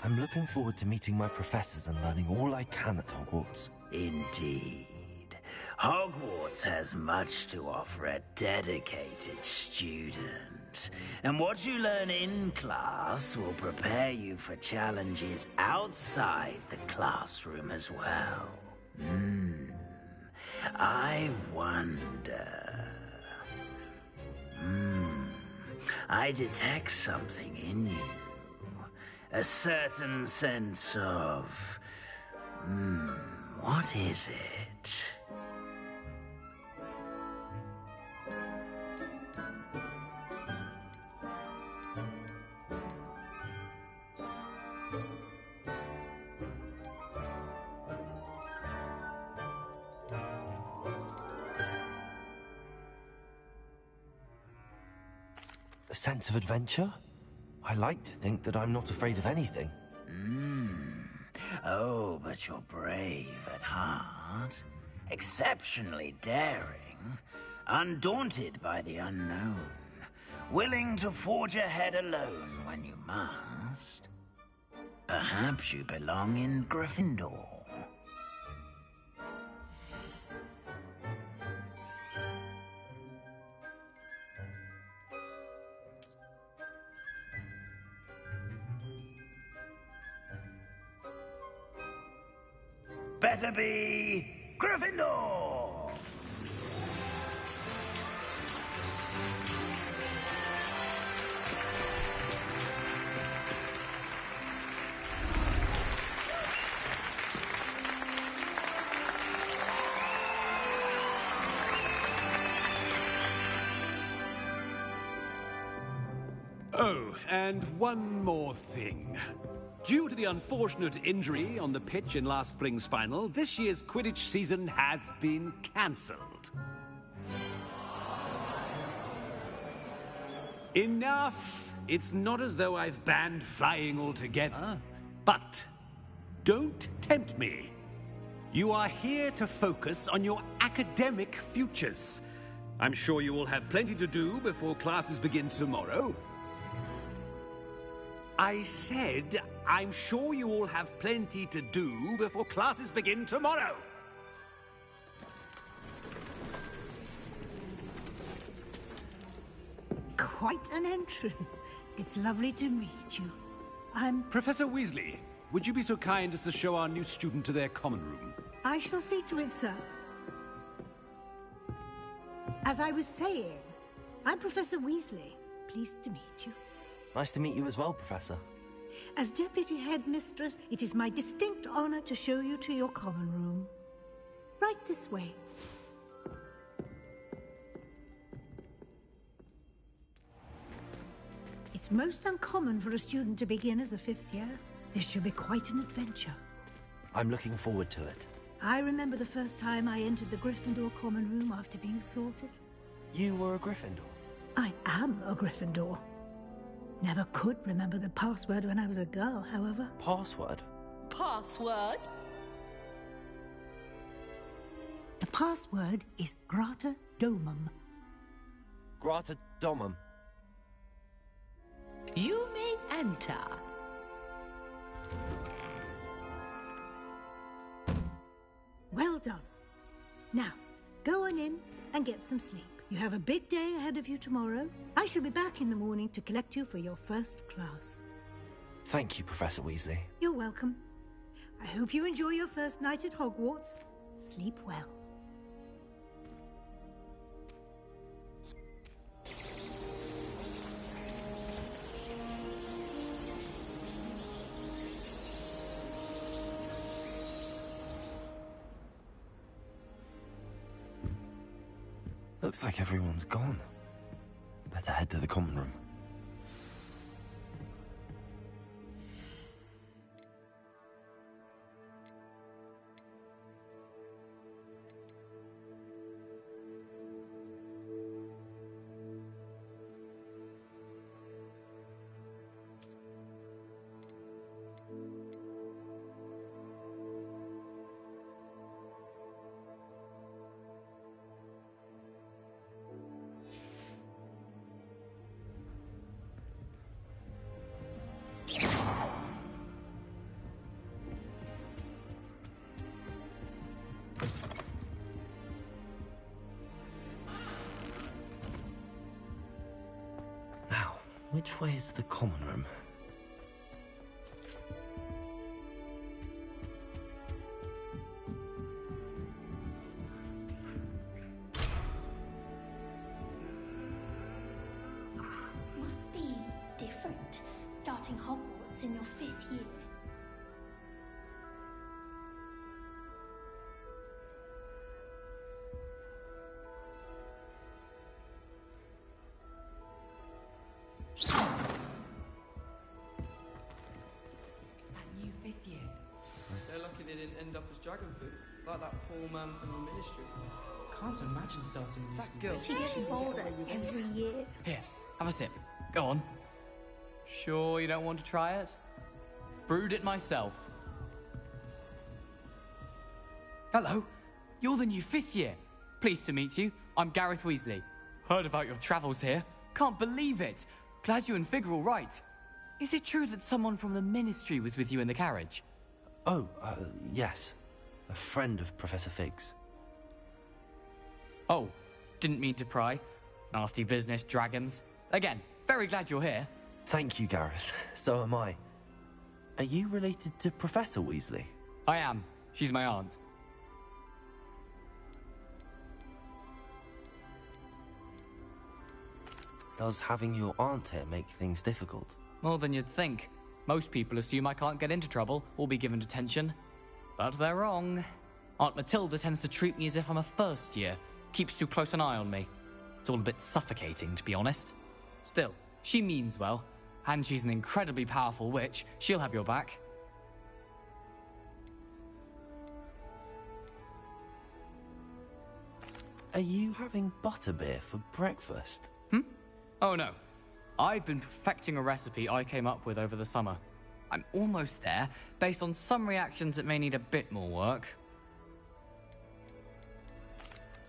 I'm looking forward to meeting my professors and learning all I can at Hogwarts. Indeed. Hogwarts has much to offer a dedicated student. And what you learn in class will prepare you for challenges outside the classroom as well. I wonder... I detect something in you. A certain sense of... what is it? A sense of adventure? I like to think that I'm not afraid of anything. Oh, but you're brave at heart. Exceptionally daring. Undaunted by the unknown. Willing to forge ahead alone when you must. Perhaps you belong in Gryffindor. Better be Gryffindor! Oh, and one more thing. Due to the unfortunate injury on the pitch in last spring's final, this year's Quidditch season has been cancelled. Enough! It's not as though I've banned flying altogether. But don't tempt me. You are here to focus on your academic futures. I'm sure you will have plenty to do before classes begin tomorrow. I said, I'm sure you all have plenty to do before classes begin tomorrow. Quite an entrance. It's lovely to meet you. I'm... Professor Weasley, would you be so kind as to show our new student to their common room? I shall see to it, sir. As I was saying, I'm Professor Weasley. Pleased to meet you. Nice to meet you as well, Professor. As Deputy Headmistress, it is my distinct honor to show you to your common room. Right this way. It's most uncommon for a student to begin as a fifth year. This should be quite an adventure. I'm looking forward to it. I remember the first time I entered the Gryffindor common room after being sorted. You were a Gryffindor? I am a Gryffindor. Never could remember the password when I was a girl, however. Password? Password? The password is Grata Domum. Grata Domum. You may enter. Well done. Now, go on in and get some sleep. You have a big day ahead of you tomorrow. I shall be back in the morning to collect you for your first class. Thank you, Professor Weasley. You're welcome. I hope you enjoy your first night at Hogwarts. Sleep well. Looks like everyone's gone. Better head to the common room. Which way is the common room? Must be different, starting Hogwarts in your 5th year. They're lucky they didn't end up as dragon food, like that poor man from the ministry. Can't imagine starting a new That school. girl. She gets bolder every year. Here, have a sip. Go on. Sure you don't want to try it? Brewed it myself. Hello, you're the new 5th year. Pleased to meet you. I'm Gareth Weasley. Heard about your travels here. Can't believe it. Glad you and Fig are all right. Is it true that someone from the ministry was with you in the carriage? Oh, yes. A friend of Professor Fig's. Oh, didn't mean to pry. Nasty business, dragons. Again, very glad you're here. Thank you, Gareth. So am I. Are you related to Professor Weasley? I am. She's my aunt. Does having your aunt here make things difficult? More than you'd think. Most people assume I can't get into trouble or be given detention. But they're wrong. Aunt Matilda tends to treat me as if I'm a first year. Keeps too close an eye on me. It's all a bit suffocating, to be honest. Still, she means well. And she's an incredibly powerful witch. She'll have your back. Are you having butterbeer for breakfast? Oh no. I've been perfecting a recipe I came up with over the summer. I'm almost there, based on some reactions that may need a bit more work.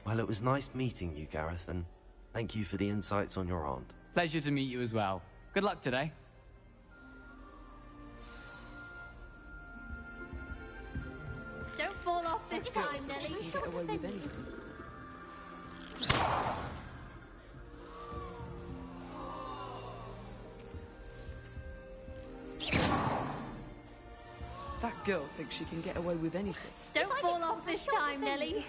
Well, it was nice meeting you, Gareth, and thank you for the insights on your aunt. Pleasure to meet you as well. Good luck today. Don't fall off this time, Nelly. Get away with anything. That girl thinks she can get away with anything. Don't fall off this time, Nelly.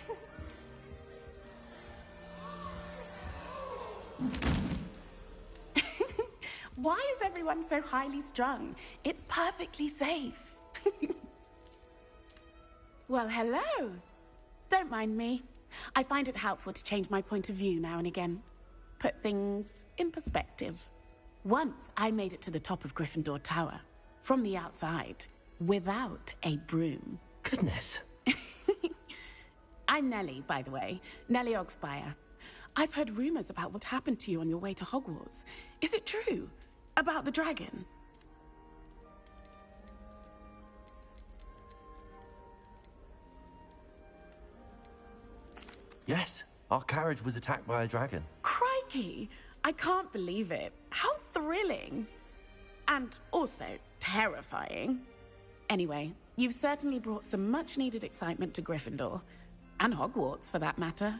Why is everyone so highly strung? It's perfectly safe. Well, hello. Don't mind me. I find it helpful to change my point of view now and again. Put things in perspective. Once I made it to the top of Gryffindor Tower, from the outside, without a broom. Goodness. I'm Nellie, by the way. Nellie Ogspire. I've heard rumors about what happened to you on your way to Hogwarts. Is it true? About the dragon? Yes, our carriage was attacked by a dragon. Crikey! I can't believe it. How thrilling! And also terrifying. Anyway, you've certainly brought some much-needed excitement to Gryffindor. And Hogwarts, for that matter.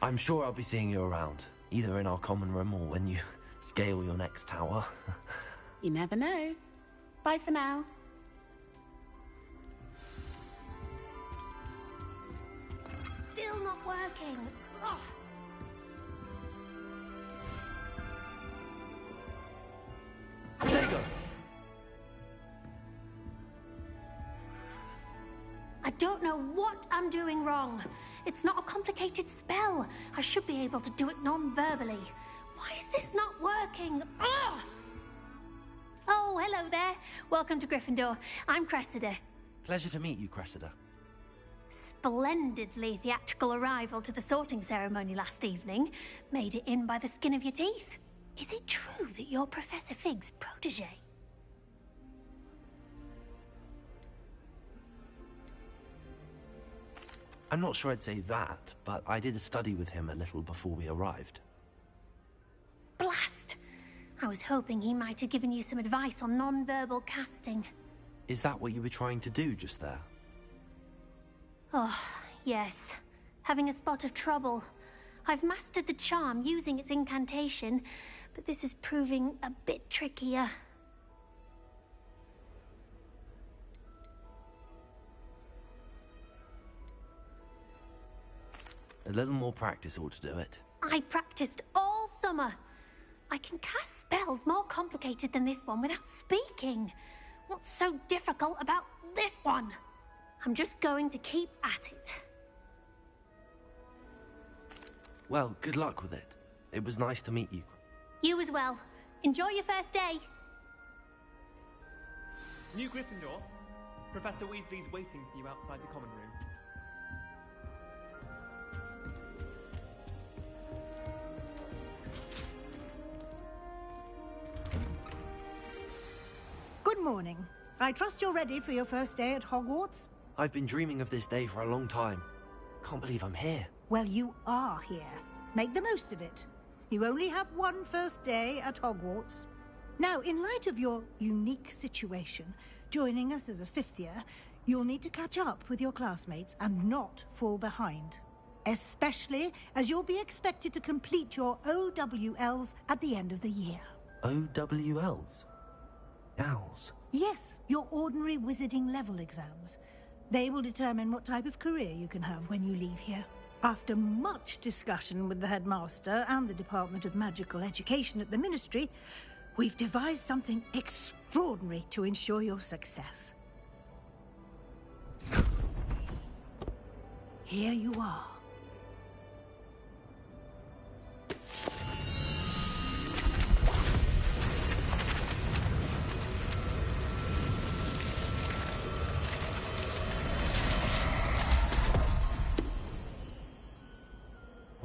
I'm sure I'll be seeing you around, either in our common room or when you scale your next tower. You never know. Bye for now. Still not working. Ugh. There you go. I don't know what I'm doing wrong. It's not a complicated spell. I should be able to do it non-verbally. Why is this not working? Ugh! Oh, hello there. Welcome to Gryffindor. I'm Cressida. Pleasure to meet you, Cressida. Splendidly theatrical arrival to the sorting ceremony last evening. Made it in by the skin of your teeth. Is it true that you're Professor Fig's protege? I'm not sure I'd say that, but I did study with him a little before we arrived. Blast! I was hoping he might have given you some advice on non-verbal casting. Is that what you were trying to do just there? Oh, yes. Having a spot of trouble. I've mastered the charm using its incantation, but this is proving a bit trickier. A little more practice ought to do it. I practiced all summer. I can cast spells more complicated than this one without speaking. What's so difficult about this one? I'm just going to keep at it. Well, good luck with it. It was nice to meet you. You as well. Enjoy your first day. New Gryffindor. Professor Weasley's waiting for you outside the common room. Good morning. I trust you're ready for your first day at Hogwarts? I've been dreaming of this day for a long time. Can't believe I'm here. Well, you are here. Make the most of it. You only have one first day at Hogwarts. Now, in light of your unique situation, joining us as a fifth year, you'll need to catch up with your classmates and not fall behind. Especially as you'll be expected to complete your OWLs at the end of the year. OWLs? Owls? Yes, your ordinary wizarding level exams. They will determine what type of career you can have when you leave here. After much discussion with the headmaster and the Department of Magical Education at the Ministry, we've devised something extraordinary to ensure your success. Here you are.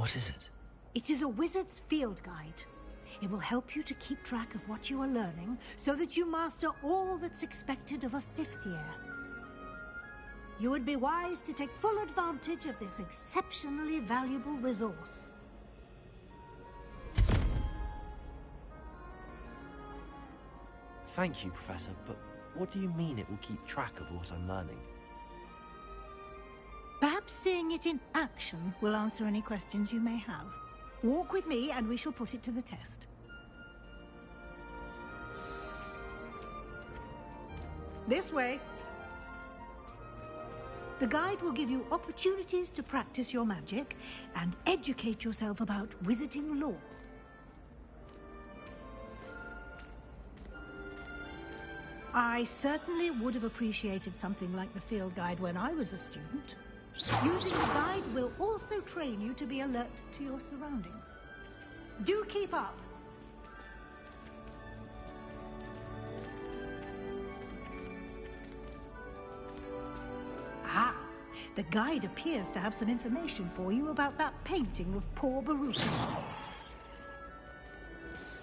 What is it? It is a wizard's field guide. It will help you to keep track of what you are learning so that you master all that's expected of a fifth year. You would be wise to take full advantage of this exceptionally valuable resource. Thank you, Professor, but what do you mean it will keep track of what I'm learning? Perhaps seeing it in action will answer any questions you may have. Walk with me and we shall put it to the test. This way. The guide will give you opportunities to practice your magic and educate yourself about wizarding lore. I certainly would have appreciated something like the field guide when I was a student. Using the guide will also train you to be alert to your surroundings. Do keep up! Ah, the guide appears to have some information for you about that painting of poor Baruch.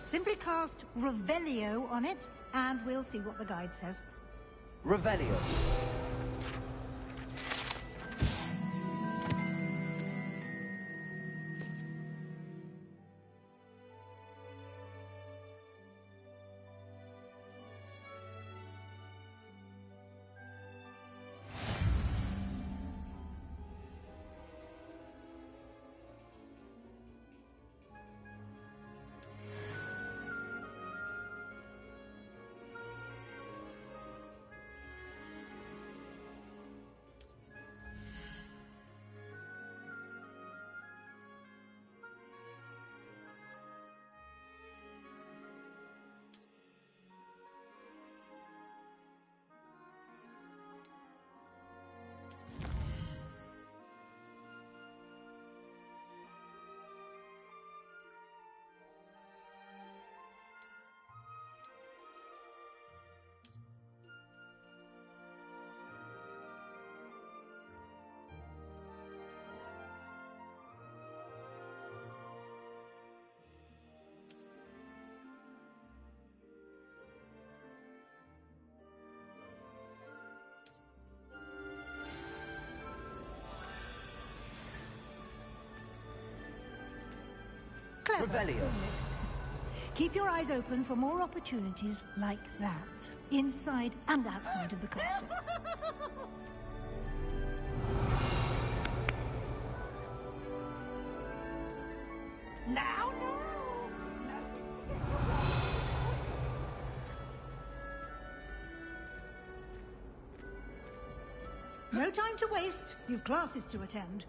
Simply cast Revelio on it, and we'll see what the guide says. Revelio. Clever, Revelio. isn't it? Keep your eyes open for more opportunities like that, inside and outside of the castle. Now? No time to waste. You've classes to attend.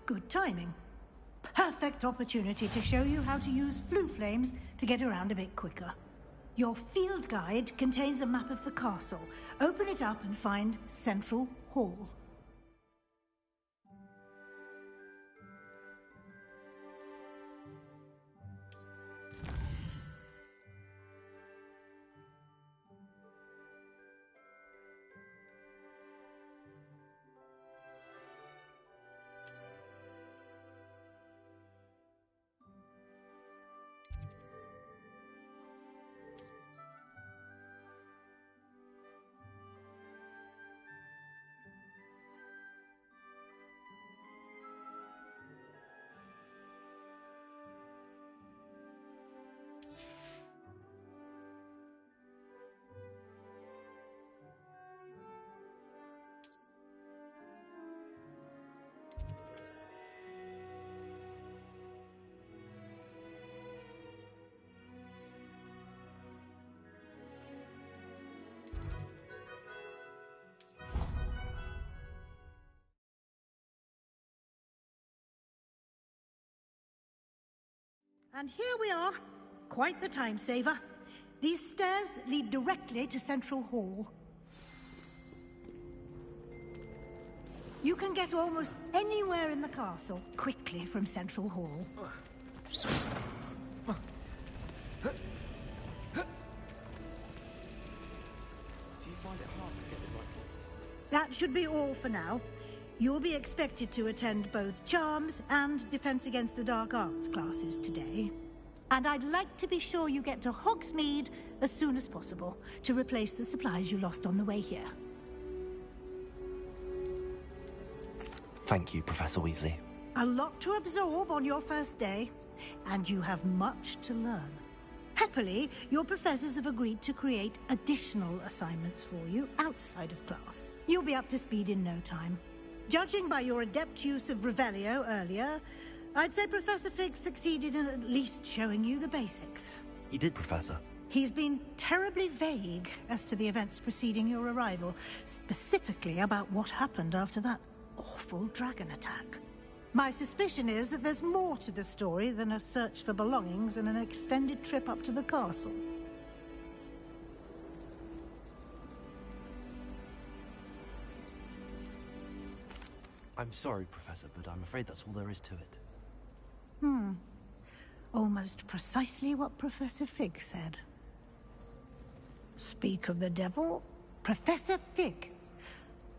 Good timing. Perfect opportunity to show you how to use flue flames to get around a bit quicker. Your field guide contains a map of the castle. Open it up and find Central Hall. And here we are. Quite the time saver. These stairs lead directly to Central Hall. You can get almost anywhere in the castle quickly from Central Hall. Do you find it hard to get the right consistency? That should be all for now. You'll be expected to attend both Charms and Defense Against the Dark Arts classes today. And I'd like to be sure you get to Hogsmeade as soon as possible to replace the supplies you lost on the way here. Thank you, Professor Weasley. A lot to absorb on your first day, and you have much to learn. Happily, your professors have agreed to create additional assignments for you outside of class. You'll be up to speed in no time. Judging by your adept use of Revelio earlier, I'd say Professor Fig succeeded in at least showing you the basics. He did, Professor. He's been terribly vague as to the events preceding your arrival, specifically about what happened after that awful dragon attack. My suspicion is that there's more to the story than a search for belongings and an extended trip up to the castle. I'm sorry, Professor, but I'm afraid that's all there is to it. Almost precisely what Professor Fig said. Speak of the devil, Professor Fig.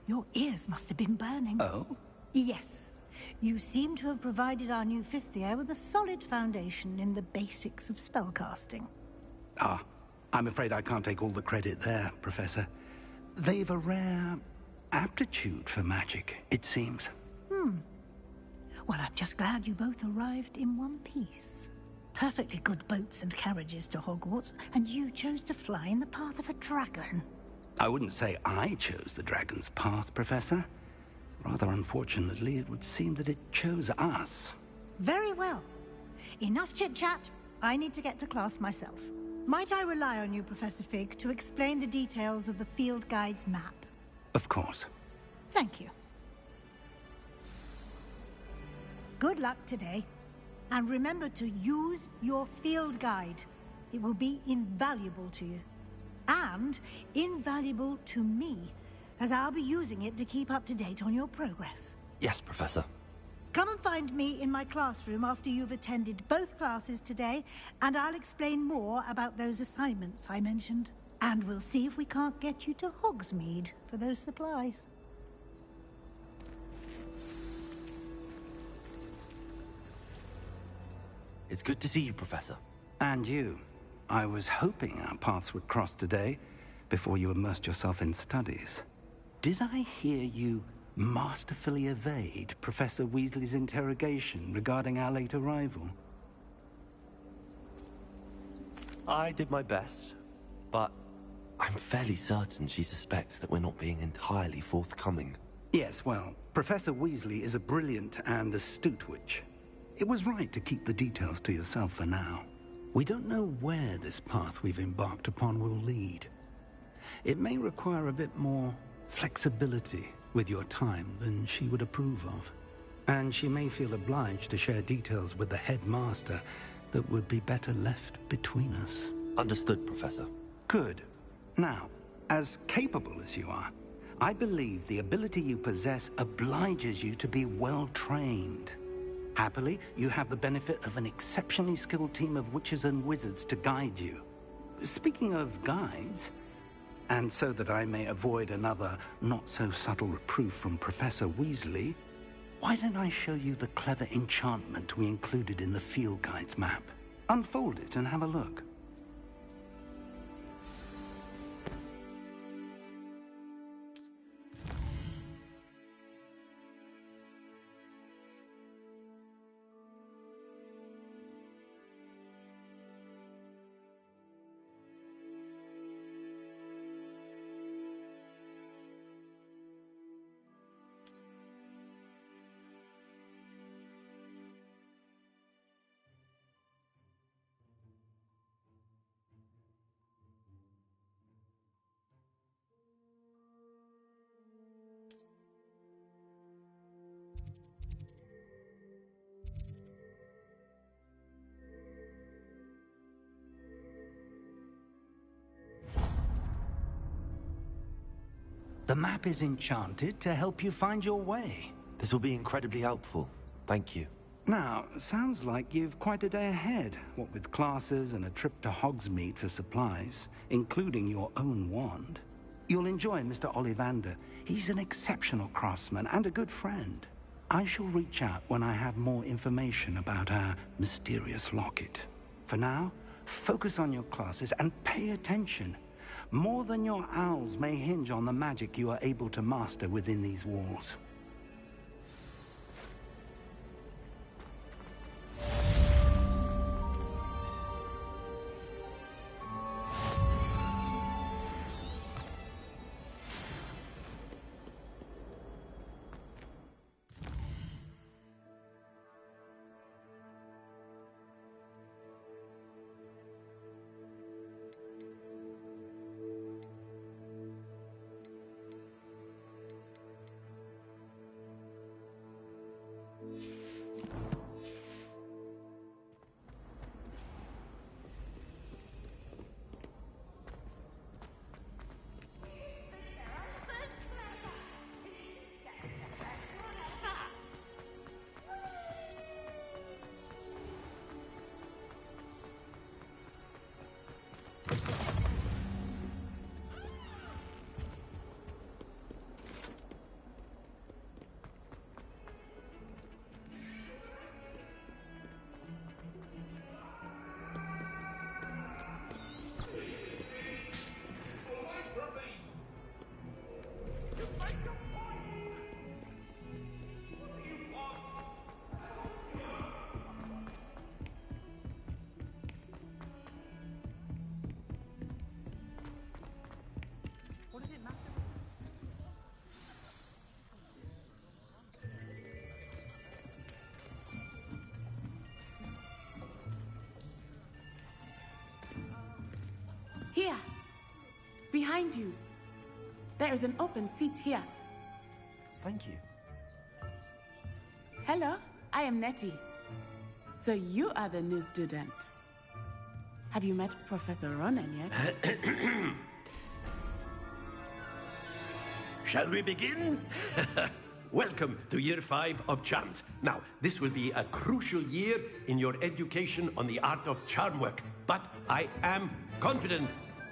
Your ears must have been burning. Oh? Yes. You seem to have provided our new fifth year with a solid foundation in the basics of spellcasting. Ah, I'm afraid I can't take all the credit there, Professor. They've a rare aptitude for magic, it seems. Well, I'm just glad you both arrived in one piece. Perfectly good boats and carriages to Hogwarts, and you chose to fly in the path of a dragon. I wouldn't say I chose the dragon's path, Professor. Rather unfortunately, it would seem that it chose us. Very well. Enough chit-chat. I need to get to class myself. Might I rely on you, Professor Fig, to explain the details of the field guide's map? Of course. Thank you. Good luck today. And remember to use your field guide. It will be invaluable to you. And invaluable to me, as I'll be using it to keep up to date on your progress. Yes, Professor. Come and find me in my classroom after you've attended both classes today, and I'll explain more about those assignments I mentioned. And we'll see if we can't get you to Hogsmeade for those supplies. It's good to see you, Professor. And you. I was hoping our paths would cross today, before you immersed yourself in studies. Did I hear you masterfully evade Professor Weasley's interrogation regarding our late arrival? I did my best, but I'm fairly certain she suspects that we're not being entirely forthcoming. Yes, well, Professor Weasley is a brilliant and astute witch. It was right to keep the details to yourself for now. We don't know where this path we've embarked upon will lead. It may require a bit more flexibility with your time than she would approve of. And she may feel obliged to share details with the headmaster that would be better left between us. Understood, Professor. Good. Now, as capable as you are, I believe the ability you possess obliges you to be well-trained. Happily, you have the benefit of an exceptionally skilled team of witches and wizards to guide you. Speaking of guides, and so that I may avoid another not-so-subtle reproof from Professor Weasley, why don't I show you the clever enchantment we included in the field guide's map? Unfold it and have a look. The map is enchanted to help you find your way. This will be incredibly helpful. Thank you. Now, sounds like you've quite a day ahead, what with classes and a trip to Hogsmeade for supplies, including your own wand. You'll enjoy Mr. Ollivander. He's an exceptional craftsman and a good friend. I shall reach out when I have more information about our mysterious locket. For now, focus on your classes and pay attention. More than your owls may hinge on the magic you are able to master within these walls. Here, behind you. There is an open seat here. Thank you. Hello, I am Nettie. So you are the new student. Have you met Professor Ronan yet? Shall we begin? Welcome to Year 5 of Charms. Now, this will be a crucial year in your education on the art of charm work. But I am confident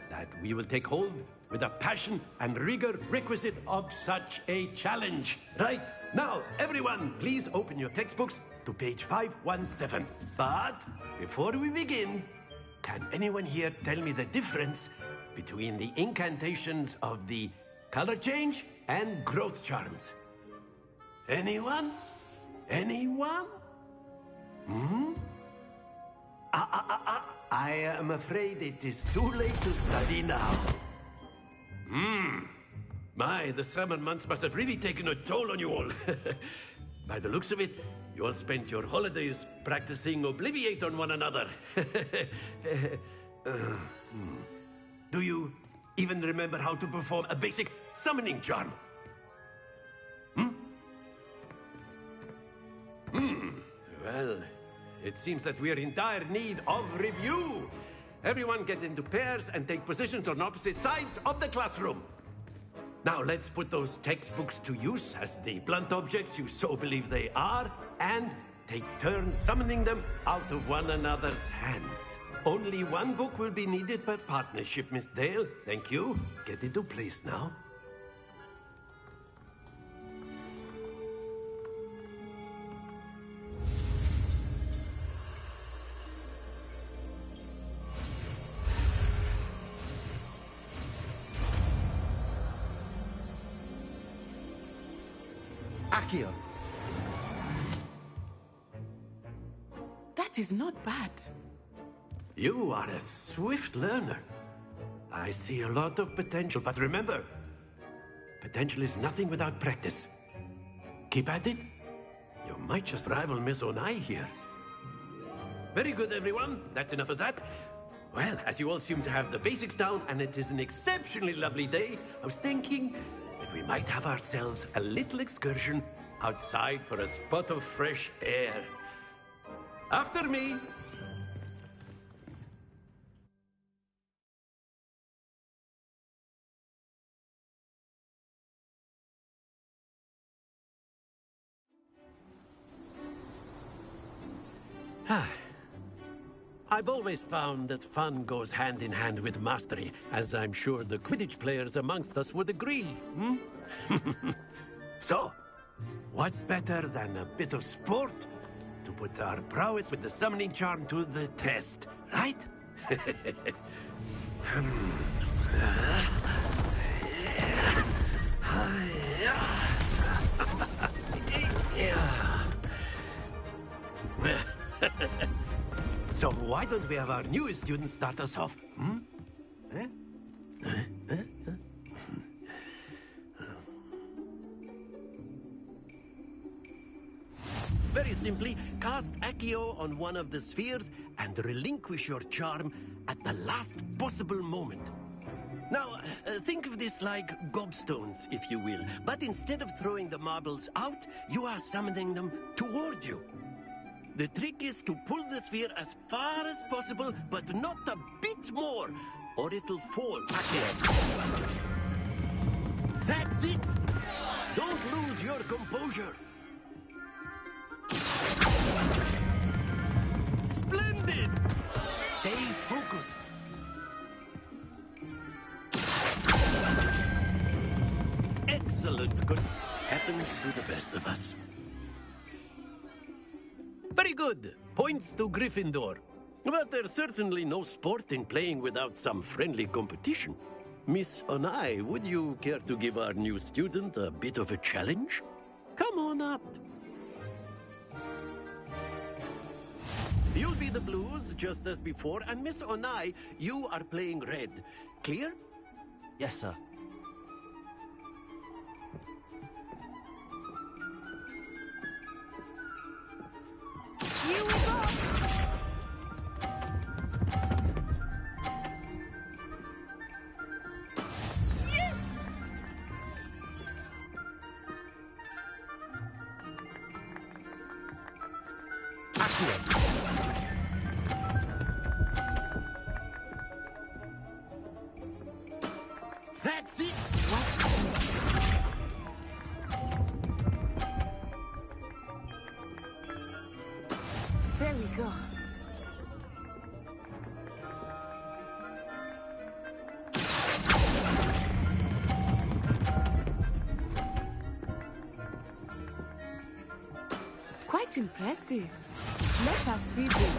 that we will take hold with the passion and rigor requisite of such a challenge. Right, now, everyone, please open your textbooks to page 517. But before we begin, can anyone here tell me the difference between the incantations of the color change and growth charms? Anyone? Anyone? I am afraid it is too late to study now. My, the summer months must have really taken a toll on you all. By the looks of it, you all spent your holidays practicing Obliviate on one another. Do you even remember how to perform a basic summoning charm? Well, it seems that we are in dire need of review. Everyone get into pairs and take positions on opposite sides of the classroom. Now let's put those textbooks to use as the blunt objects you so believe they are, and take turns summoning them out of one another's hands. Only one book will be needed per partnership, Miss Dale. Thank you. Get into place now. Accio. That is not bad. You are a swift learner. I see a lot of potential, but remember, potential is nothing without practice. Keep at it. You might just rival Miss Onai here. Very good, everyone. That's enough of that. Well, as you all seem to have the basics down, and it is an exceptionally lovely day, I was thinking that we might have ourselves a little excursion outside for a spot of fresh air. After me. I've always found that fun goes hand in hand with mastery, as I'm sure the Quidditch players amongst us would agree. So, what better than a bit of sport to put our prowess with the summoning charm to the test, right? So why don't we have our newest student start us off? Very simply, cast Accio on one of the spheres and relinquish your charm at the last possible moment. Now, think of this like gobstones, if you will. But instead of throwing the marbles out, you are summoning them toward you. The trick is to pull the sphere as far as possible, but not a bit more, or it'll fall Accio. That's it! Don't lose your composure. Splendid! Stay focused. Excellent. Good. Happens to the best of us. Very good. Points to Gryffindor. But there's certainly no sport in playing without some friendly competition. Miss Onai, would you care to give our new student a bit of a challenge? Come on up. You'll be the blues, just as before, and Miss Onai, you are playing red. Clear? Yes, sir. Here we go! Yes! That's it! There we go. Quite impressive. Let us see this.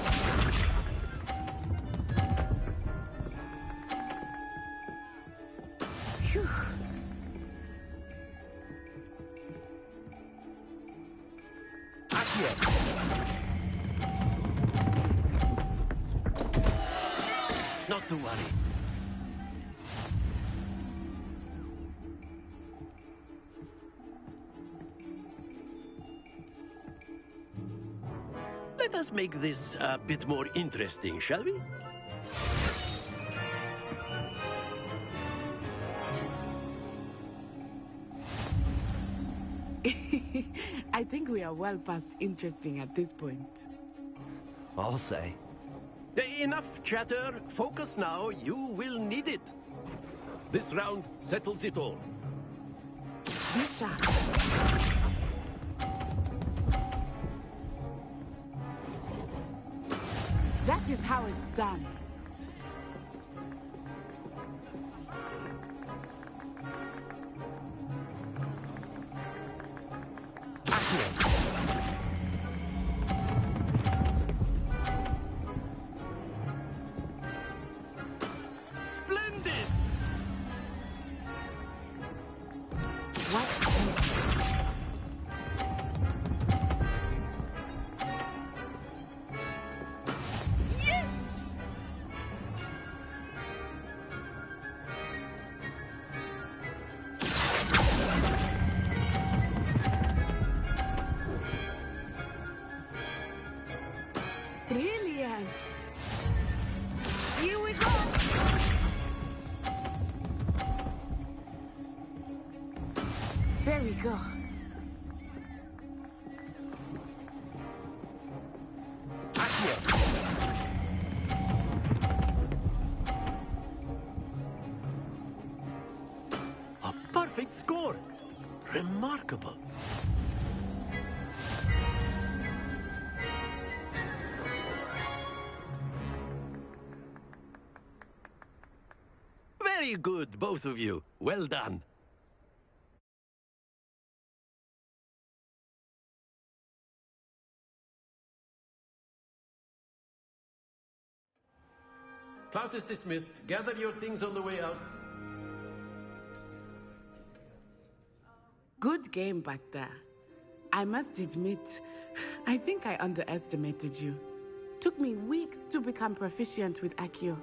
Phew. worry. Let us make this a bit more interesting, shall we? I think we are well past interesting at this point. I'll say. Enough chatter. Focus now. You will need it. This round settles it all. Be sharp. That is how it's done. Splendid! Brilliant! Here we go! There we go. A perfect score. Remarkable. Very good, both of you. Well done. Class is dismissed. Gather your things on the way out. Good game back there. I must admit, I think I underestimated you. Took me weeks to become proficient with Accio.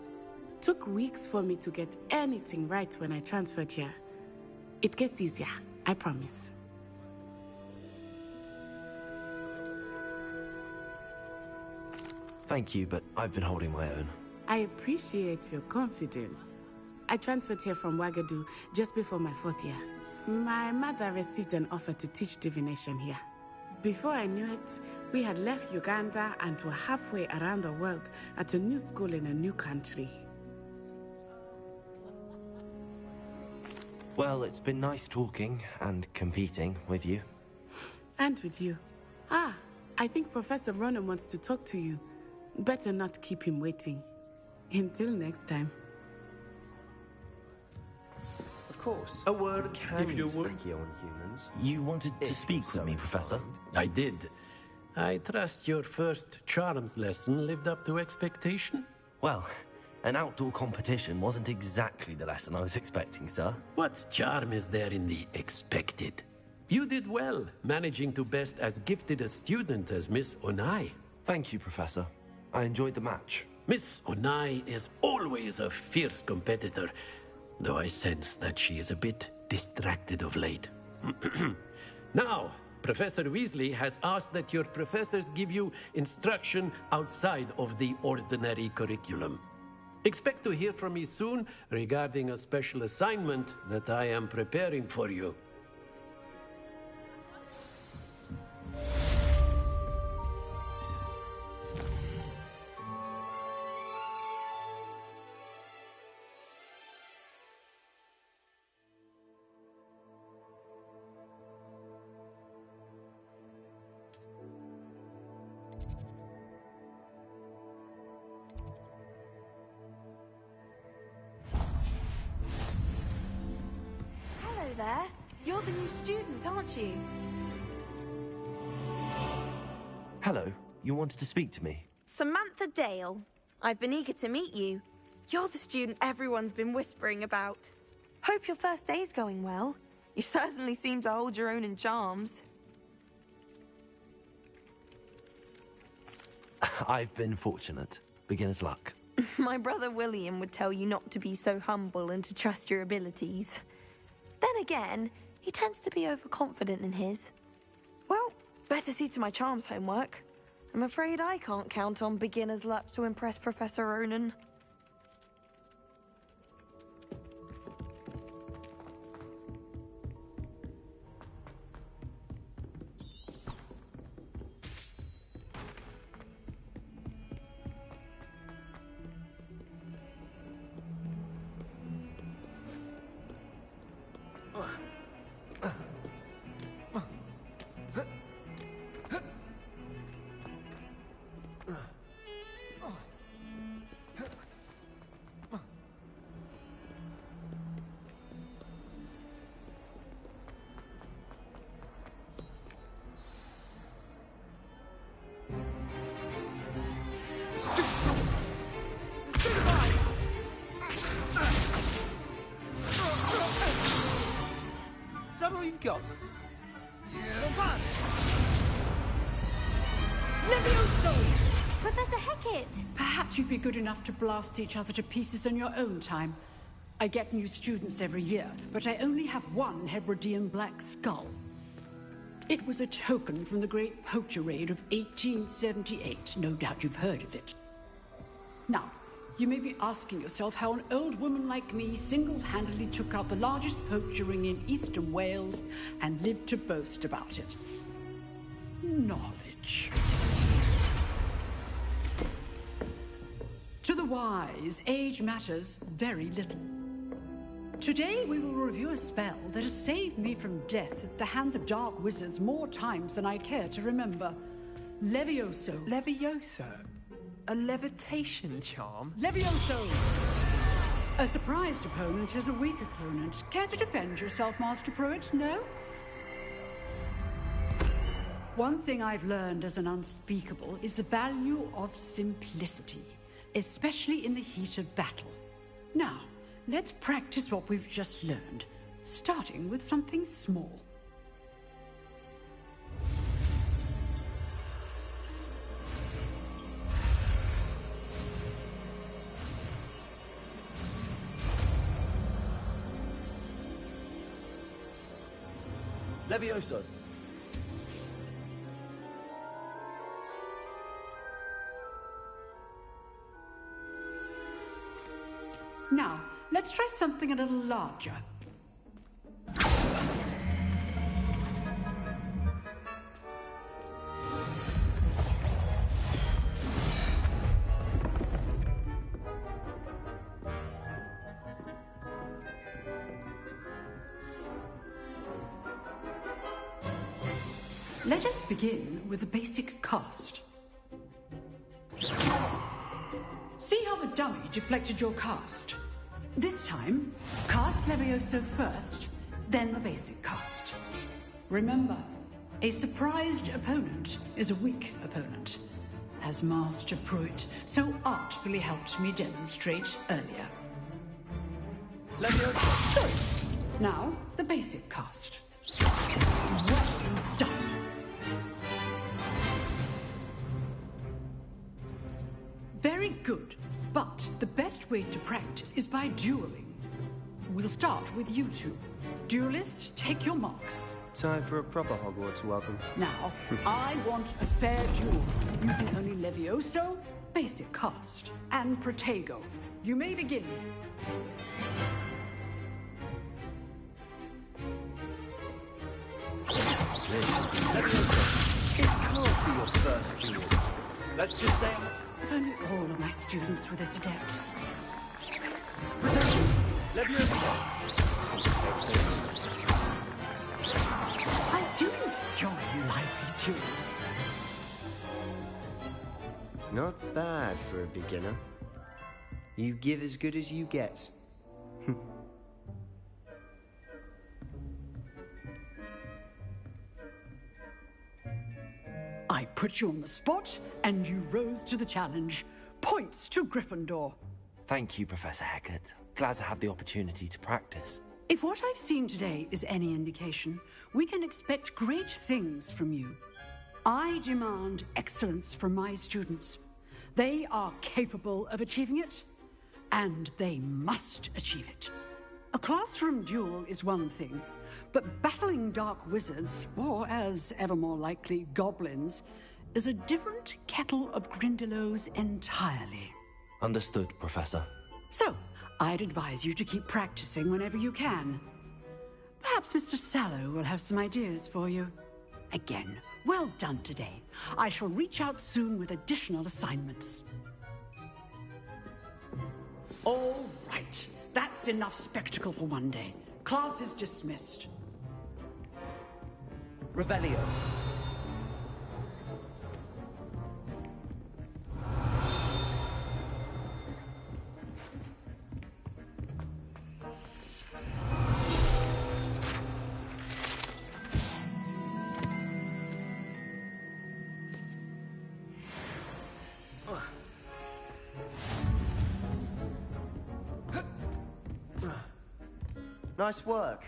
Took weeks for me to get anything right when I transferred here. It gets easier, I promise. Thank you, but I've been holding my own. I appreciate your confidence. I transferred here from Wagadu just before my 4th year. My mother received an offer to teach divination here. Before I knew it, we had left Uganda and were halfway around the world at a new school in a new country. Well, it's been nice talking and competing with you. And with you. Ah, I think Professor Ronan wants to talk to you. Better not keep him waiting. Until next time. Of course. A word, Can if you use would. Accio on humans. You wanted to If speak so with me, Professor? I did. I trust your first charms lesson lived up to expectation? Well, an outdoor competition wasn't exactly the lesson I was expecting, sir. What charm is there in the expected? You did well, managing to best as gifted a student as Miss Onai. Thank you, Professor. I enjoyed the match. Miss Onai is always a fierce competitor, though I sense that she is a bit distracted of late. Now, Professor Weasley has asked that your professors give you instruction outside of the ordinary curriculum. Expect to hear from me soon regarding a special assignment that I am preparing for you. Hello there. You're the new student, aren't you? Hello. You wanted to speak to me? Samantha Dale. I've been eager to meet you. You're the student everyone's been whispering about. Hope your first day's going well. You certainly seem to hold your own in charms. I've been fortunate. Beginner's luck. My brother William would tell you not to be so humble and to trust your abilities. Then again, he tends to be overconfident in his. Well, better see to my charms homework. I'm afraid I can't count on beginner's luck to impress Professor Ronan. Is that all you've got? Levioso! Professor Hecat! Perhaps you'd be good enough to blast each other to pieces on your own time. I get new students every year, but I only have one Hebridean black skull. It was a token from the Great Poacher Raid of 1878. No doubt you've heard of it. Now, you may be asking yourself how an old woman like me single-handedly took out the largest poacher ring in eastern Wales and lived to boast about it. Knowledge. To the wise, age matters very little. Today we will review a spell that has saved me from death at the hands of dark wizards more times than I care to remember. Levioso. Levioso? A levitation charm? Levioso! A surprised opponent is a weak opponent. Care to defend yourself, Master Pruitt? No? One thing I've learned as an unspeakable is the value of simplicity, especially in the heat of battle. Now, let's practice what we've just learned, starting with something small. Levioso. Now, let's try something a little larger. Let us begin with the basic cast. See how the dummy deflected your cast? This time, cast Levioso first, then the basic cast. Remember, a surprised opponent is a weak opponent, as Master Pruitt so artfully helped me demonstrate earlier. Levioso! Sorry. Now, the basic cast. Well done. Very good, but the best way to practice is by dueling. We'll start with you two. Duelists, take your marks. Time for a proper Hogwarts welcome. Now, I want a fair duel, using only Levioso, basic cast, and Protego. You may begin. It can't be your first duel. Let's just say If only all of my students were this adept. protection. Levioso. I do enjoy lively duels. Not bad for a beginner. You give as good as you get. I put you on the spot, and you rose to the challenge. Points to Gryffindor. Thank you, Professor Hecat. Glad to have the opportunity to practice. If what I've seen today is any indication, we can expect great things from you. I demand excellence from my students. They are capable of achieving it, and they must achieve it. A classroom duel is one thing, but battling dark wizards, or as ever more likely, goblins, is a different kettle of Grindylows entirely. Understood, Professor. So, I'd advise you to keep practicing whenever you can. Perhaps Mr. Sallow will have some ideas for you. Again, well done today. I shall reach out soon with additional assignments. All right. That's enough spectacle for one day. Class is dismissed. Revelio. Nice work.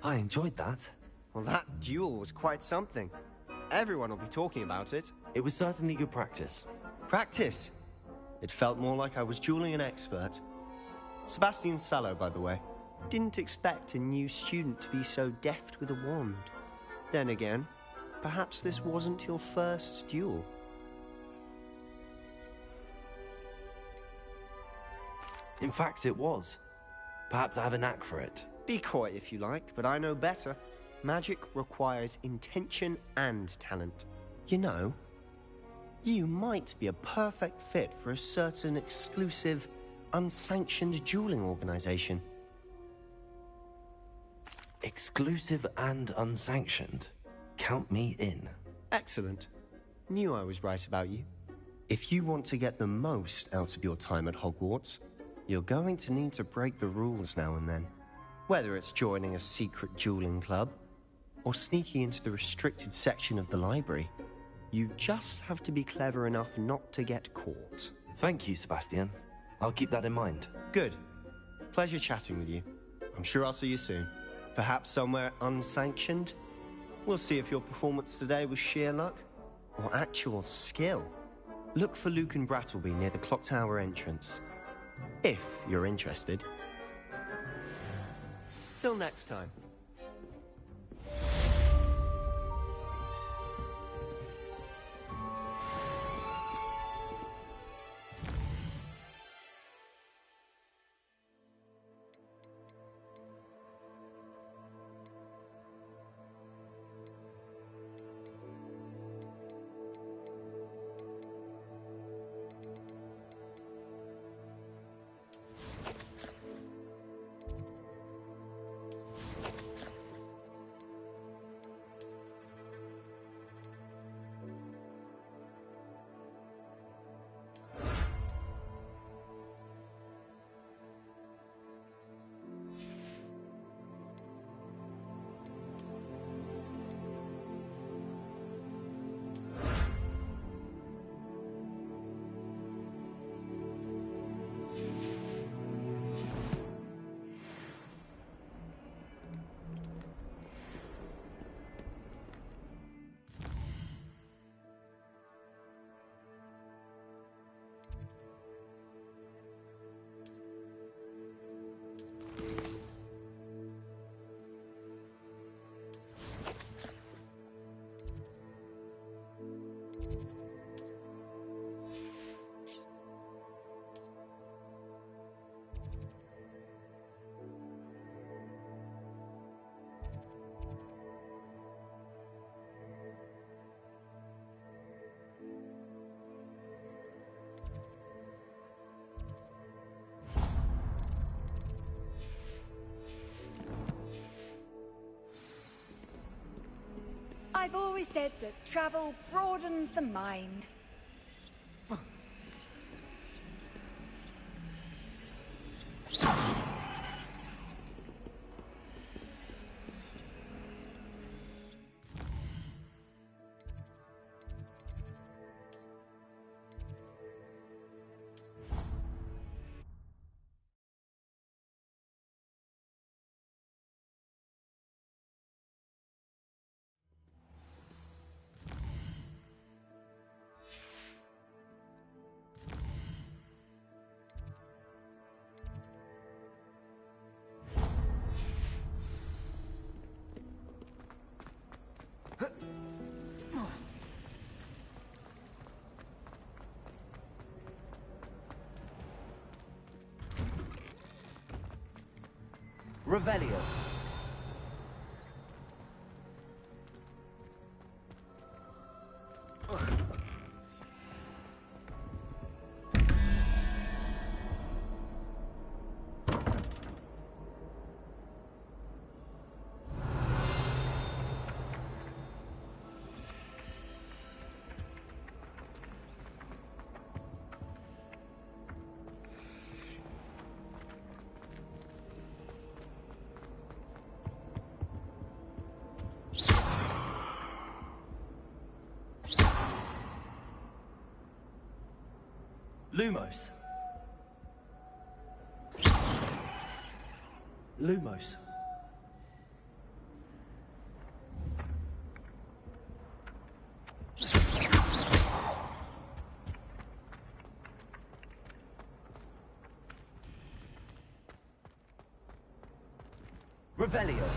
I enjoyed that. Well, that duel was quite something. Everyone will be talking about it. It was certainly good practice. Practice? It felt more like I was dueling an expert. Sebastian Sallow, by the way. Didn't expect a new student to be so deft with a wand. Then again, perhaps this wasn't your first duel. In fact, it was. Perhaps I have a knack for it. Be coy if you like, but I know better. Magic requires intention and talent. You know, you might be a perfect fit for a certain exclusive, unsanctioned dueling organization. Exclusive and unsanctioned? Count me in. Excellent. Knew I was right about you. If you want to get the most out of your time at Hogwarts, you're going to need to break the rules now and then. Whether it's joining a secret dueling club, or sneaking into the restricted section of the library, you just have to be clever enough not to get caught. Thank you, Sebastian. I'll keep that in mind. Good. Pleasure chatting with you. I'm sure I'll see you soon. Perhaps somewhere unsanctioned? We'll see if your performance today was sheer luck, or actual skill. Look for Luke and Brattleby near the clock tower entrance. If you're interested. Till next time. I've always said that travel broadens the mind. Revelio. Lumos. Lumos. Revelio.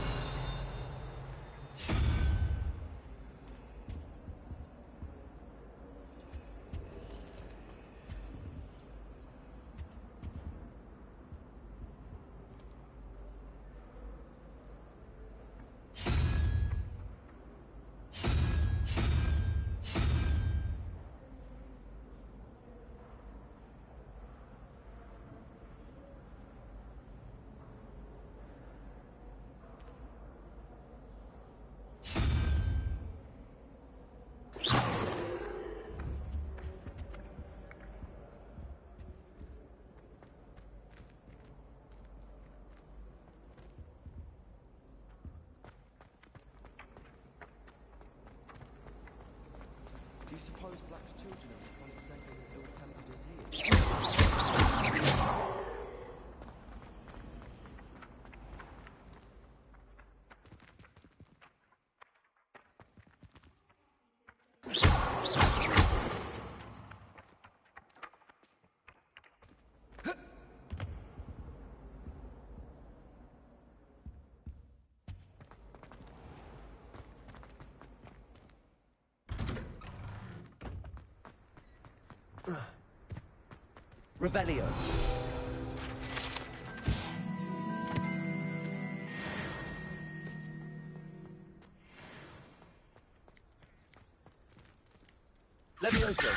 Do you suppose Black's children are as condescending and ill-tempered as he is? Revelio. Levioso.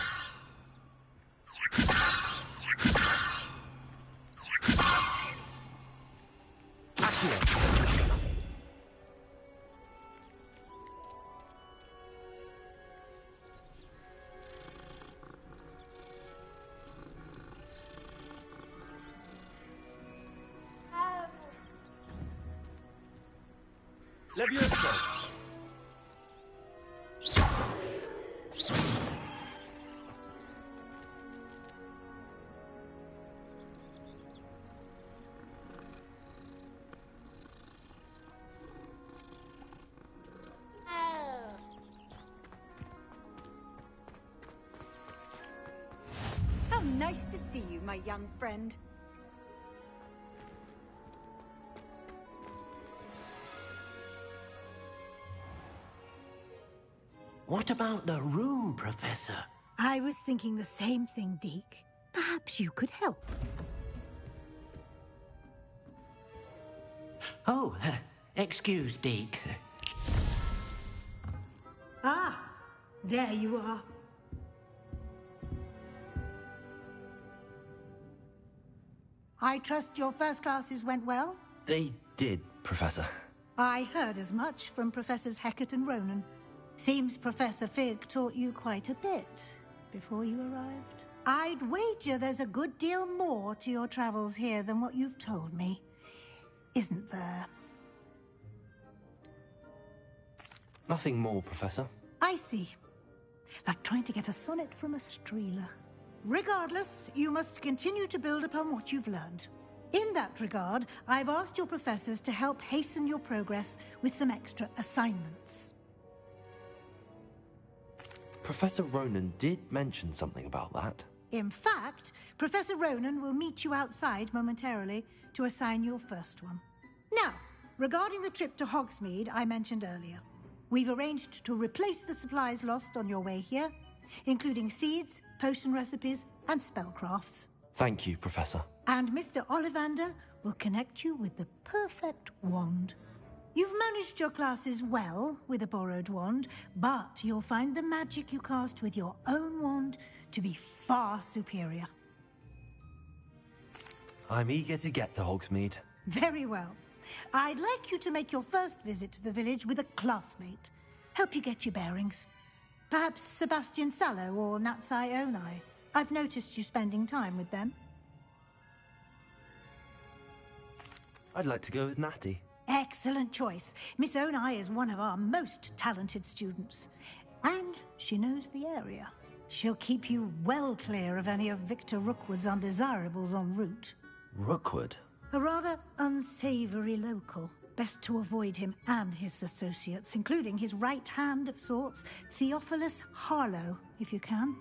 Accio. Levioso. How nice to see you, my young friend. What about the room, Professor? I was thinking the same thing, Deke. Perhaps you could help. Oh, excuse, Deke. Ah, there you are. I trust your first classes went well? They did, Professor. I heard as much from Professors Hecat and Ronan. Seems Professor Fig taught you quite a bit before you arrived. I'd wager there's a good deal more to your travels here than what you've told me. Isn't there? Nothing more, Professor. I see. Like trying to get a sonnet from a streeler. Regardless, you must continue to build upon what you've learned. In that regard, I've asked your professors to help hasten your progress with some extra assignments. Professor Ronan did mention something about that. In fact, Professor Ronan will meet you outside momentarily to assign your first one. Now, regarding the trip to Hogsmeade I mentioned earlier, we've arranged to replace the supplies lost on your way here, including seeds, potion recipes, and spellcrafts. Thank you, Professor. And Mr. Ollivander will connect you with the perfect wand. You've managed your classes well with a borrowed wand, but you'll find the magic you cast with your own wand to be far superior. I'm eager to get to Hogsmeade. Very well. I'd like you to make your first visit to the village with a classmate. Help you get your bearings. Perhaps Sebastian Sallow or Natsai Onai. I've noticed you spending time with them. I'd like to go with Natty. Excellent choice. Miss Onai is one of our most talented students. And she knows the area. She'll keep you well clear of any of Victor Rookwood's undesirables en route. Rookwood? A rather unsavory local. Best to avoid him and his associates, including his right hand of sorts, Theophilus Harlow, if you can.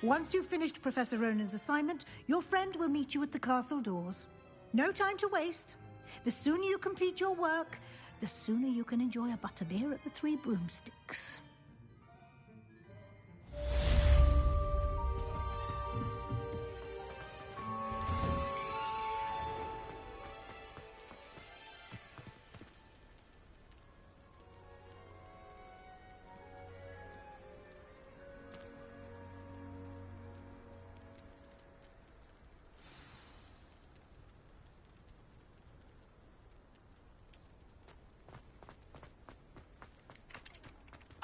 Once you've finished Professor Ronan's assignment, your friend will meet you at the castle doors. No time to waste. The sooner you complete your work, the sooner you can enjoy a butterbeer at the Three Broomsticks.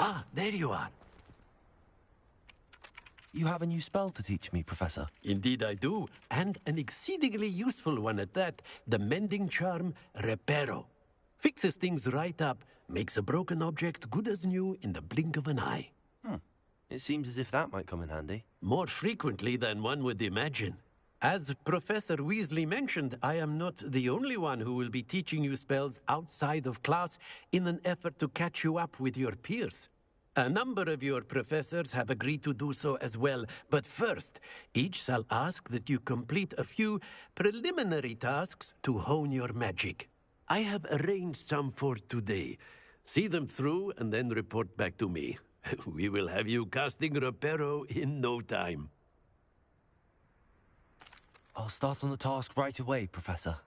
Ah, there you are. You have a new spell to teach me, Professor. Indeed I do, and an exceedingly useful one at that. The mending charm, Reparo. Fixes things right up, makes a broken object good as new in the blink of an eye. It seems as if that might come in handy. More frequently than one would imagine. As Professor Weasley mentioned, I am not the only one who will be teaching you spells outside of class in an effort to catch you up with your peers. A number of your professors have agreed to do so as well, but first, each shall ask that you complete a few preliminary tasks to hone your magic. I have arranged some for today. See them through and then report back to me. We will have you casting Reparo in no time. I'll start on the task right away, Professor.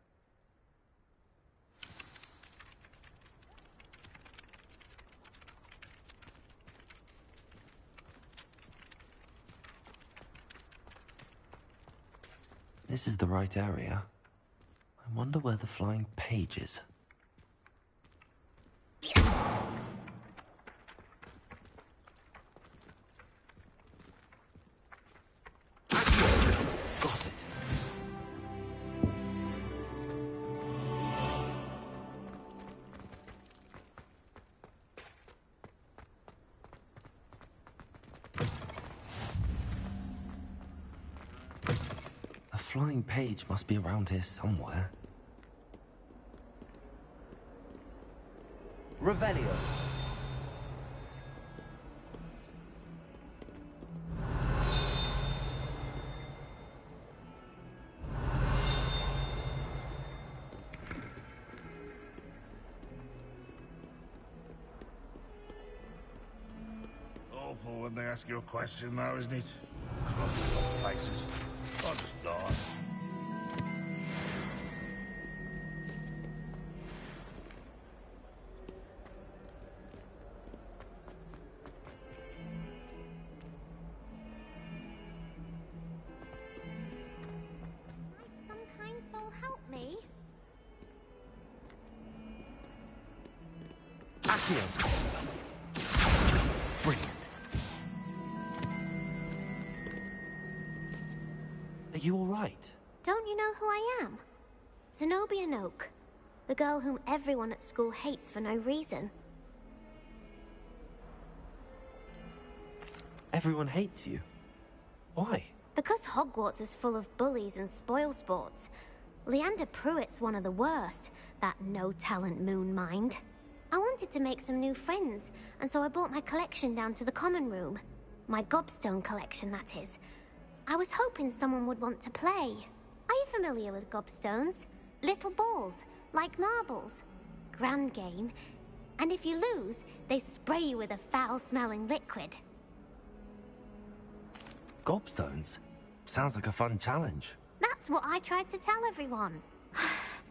This is the right area. I wonder where the flying page is. Got it. A flying page must be around here somewhere. Revelio. Awful when they ask you a question, though, isn't it? Clumsy old faces. I'll just die. Some kind soul help me? Accio. Brilliant. Are you all right? Don't you know who I am? Zenobia Noak, the girl whom everyone at school hates for no reason. Everyone hates you. Why? Because Hogwarts is full of bullies and spoilsports. Leander Pruitt's one of the worst, that no-talent moon mind. I wanted to make some new friends, and so I brought my collection down to the common room. My gobstone collection, that is. I was hoping someone would want to play. Are you familiar with gobstones? Little balls, like marbles. Grand game. And if you lose, they spray you with a foul-smelling liquid. Gobstones? Sounds like a fun challenge. That's what I tried to tell everyone.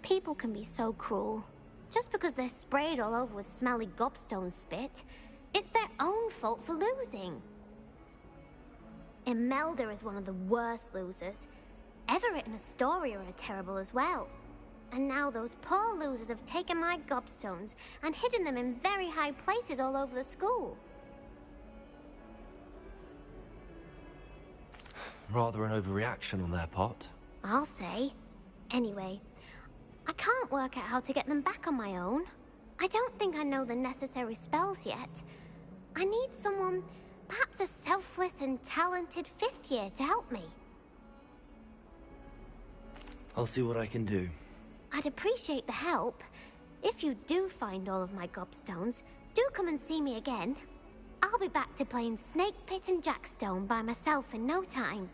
People can be so cruel. Just because they're sprayed all over with smelly gobstone spit, it's their own fault for losing. Imelda is one of the worst losers. Everett and Astoria are terrible as well. And now those poor losers have taken my gobstones and hidden them in very high places all over the school. Rather an overreaction on their part. I'll say. Anyway, I can't work out how to get them back on my own. I don't think I know the necessary spells yet. I need someone, perhaps a selfless and talented 5th year to help me. I'll see what I can do. I'd appreciate the help. If you do find all of my gobstones, do come and see me again. I'll be back to playing Snake Pit and Jackstone by myself in no time.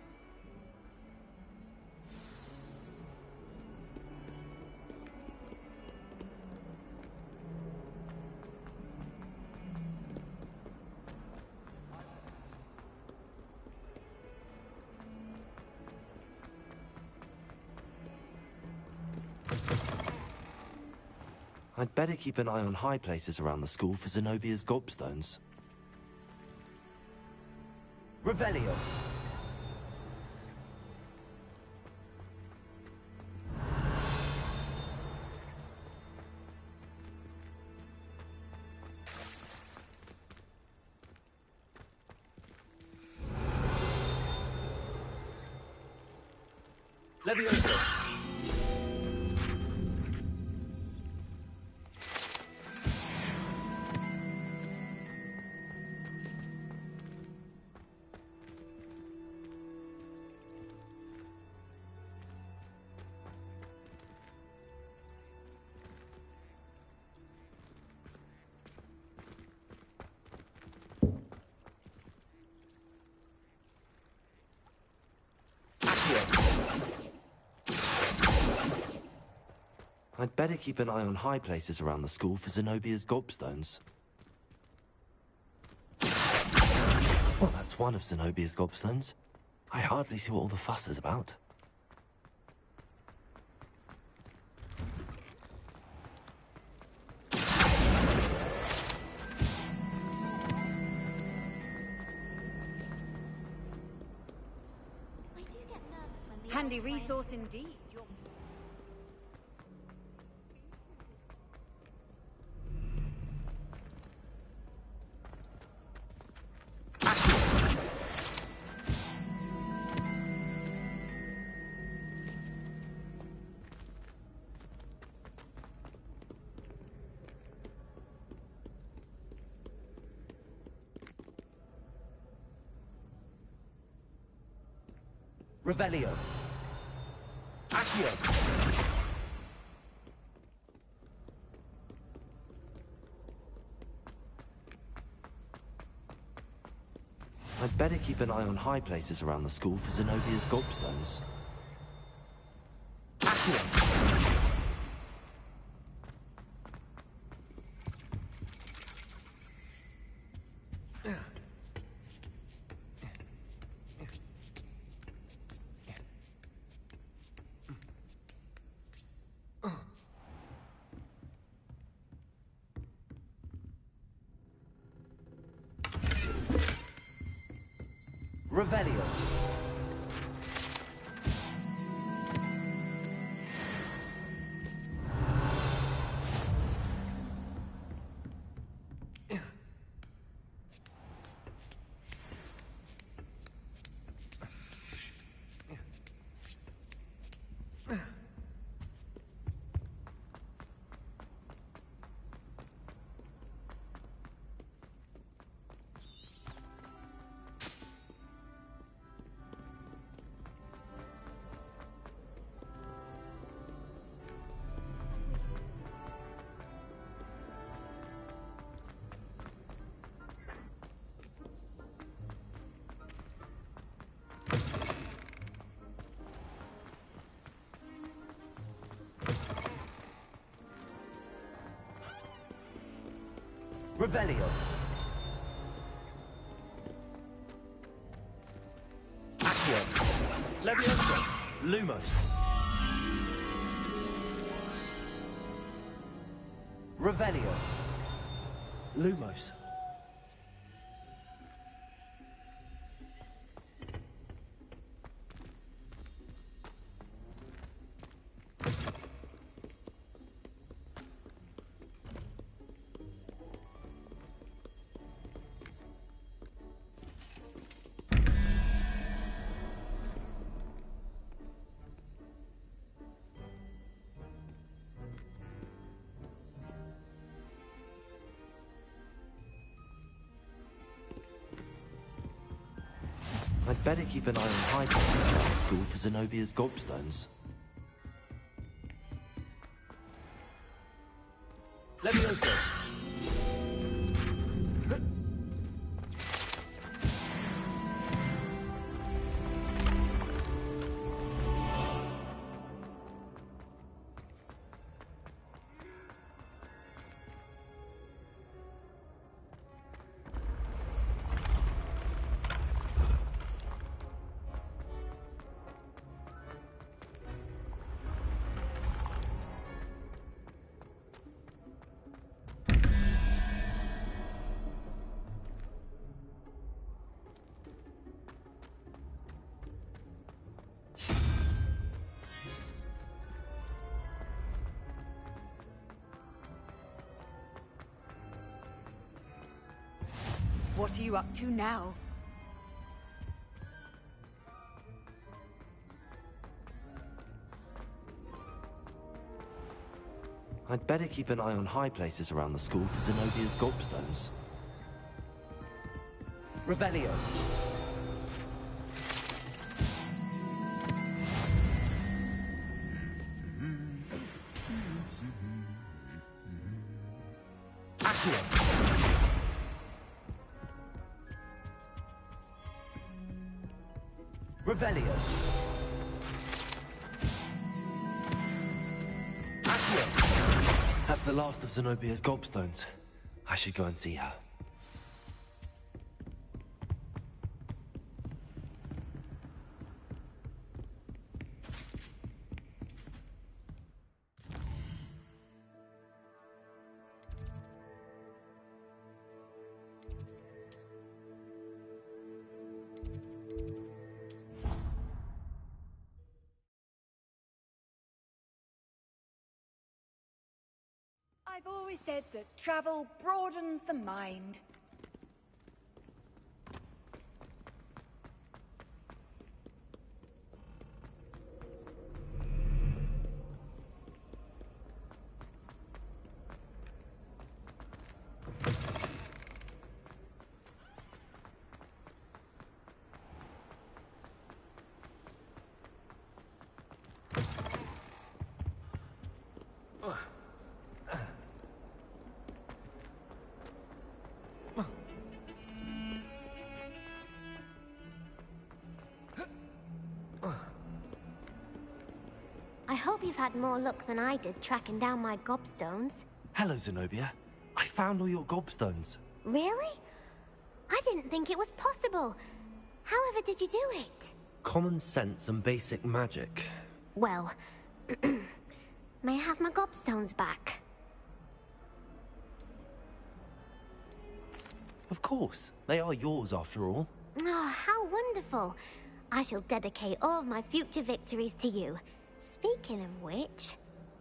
I'd better keep an eye on high places around the school for Zenobia's gobstones. Revelio. Levioso. I'd better keep an eye on high places around the school for Zenobia's gobstones. Well, that's one of Zenobia's gobstones. I hardly see what all the fuss is about. Handy resource indeed. Revelio. Accio. I'd better keep an eye on high places around the school for Zenobia's gobstones. Accio. Revelio. Revelio. Accio. Levioso. Lumos. Revelio. Lumos. I'd better keep an eye on high places around the school for Zenobia's gobstones. Levioso! What are you up to now? I'd better keep an eye on high places around the school for Zenobia's gobstones. Revelio. Revelio. That's the last of Zenobia's gobstones. I should go and see her. I've always said that travel broadens the mind. I hope you've had more luck than I did tracking down my gobstones. Hello, Zenobia. I found all your gobstones. Really? I didn't think it was possible. However did you do it? Common sense and basic magic. Well, may I have my gobstones back? Of course. They are yours, after all. Oh, how wonderful. I shall dedicate all of my future victories to you. Speaking of which,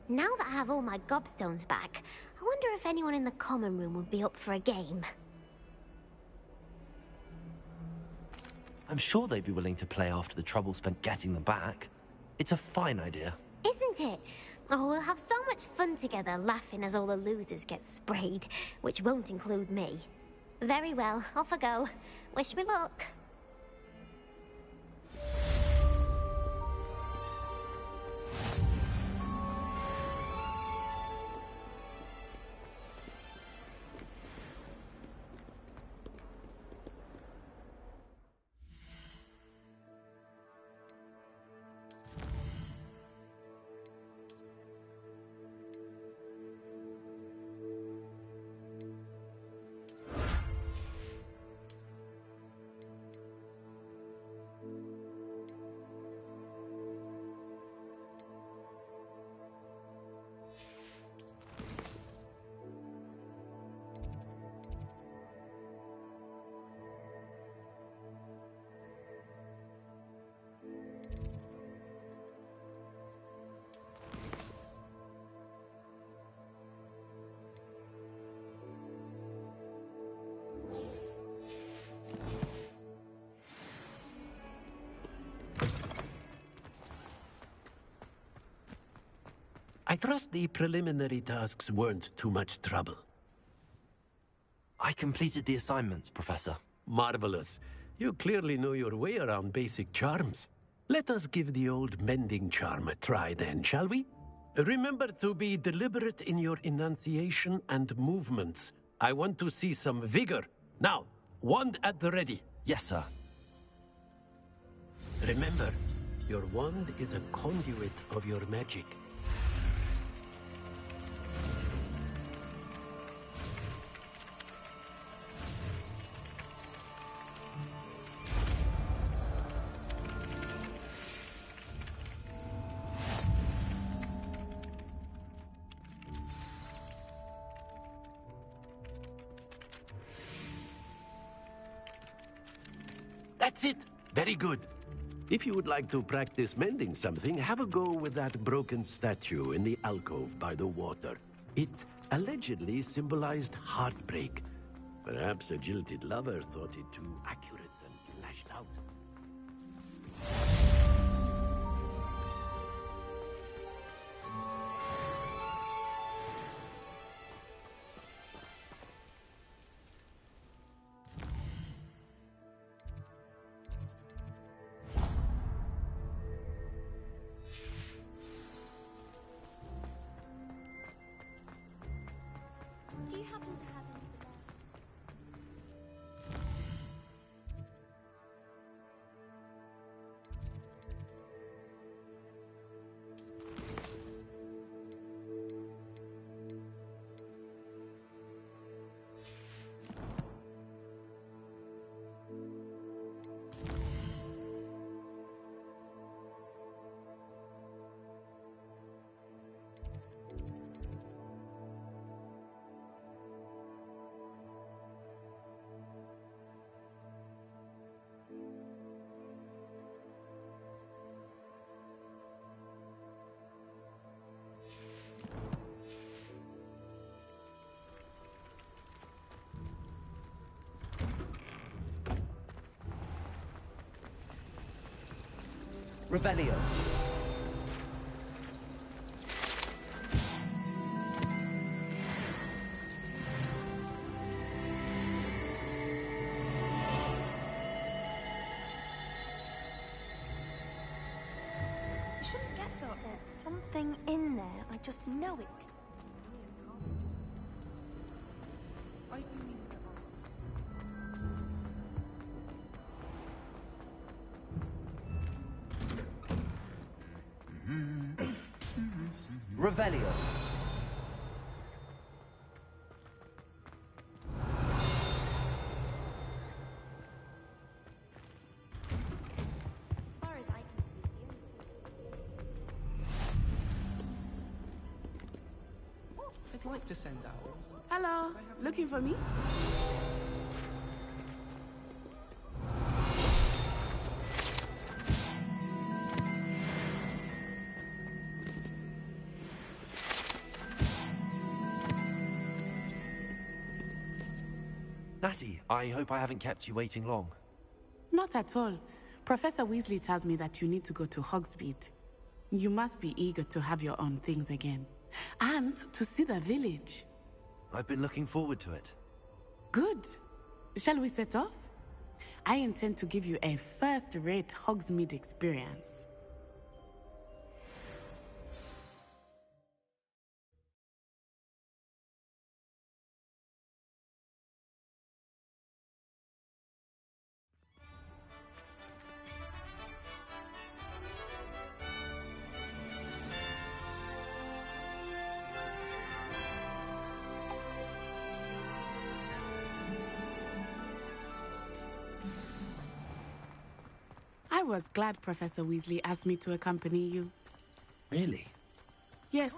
now that I have all my gobstones back, I wonder if anyone in the common room would be up for a game. I'm sure they'd be willing to play after the trouble spent getting them back. It's a fine idea. Isn't it? Oh, we'll have so much fun together, laughing as all the losers get sprayed, which won't include me. Very well, off I go. Wish me luck. I trust the preliminary tasks weren't too much trouble. I completed the assignments, Professor. Marvelous. You clearly know your way around basic charms. Let us give the old mending charm a try then, shall we? Remember to be deliberate in your enunciation and movements. I want to see some vigor. Now, wand at the ready. Yes, sir. Remember, your wand is a conduit of your magic. That's it. Very good. If you would like to practice mending something, have a go with that broken statue in the alcove by the water. It allegedly symbolized heartbreak. Perhaps a jilted lover thought it too accurate and lashed out. Do you happen to have any for Revelio. You shouldn't get so. There's something in there. I just know it. Revelio. As far as I can see, I'd like to send owls. Hello, looking for me? Natty, I hope I haven't kept you waiting long. Not at all. Professor Weasley tells me that you need to go to Hogsmeade. You must be eager to have your own things again. And to see the village. I've been looking forward to it. Good. Shall we set off? I intend to give you a first-rate Hogsmeade experience. I was glad Professor Weasley asked me to accompany you. Really? Yes,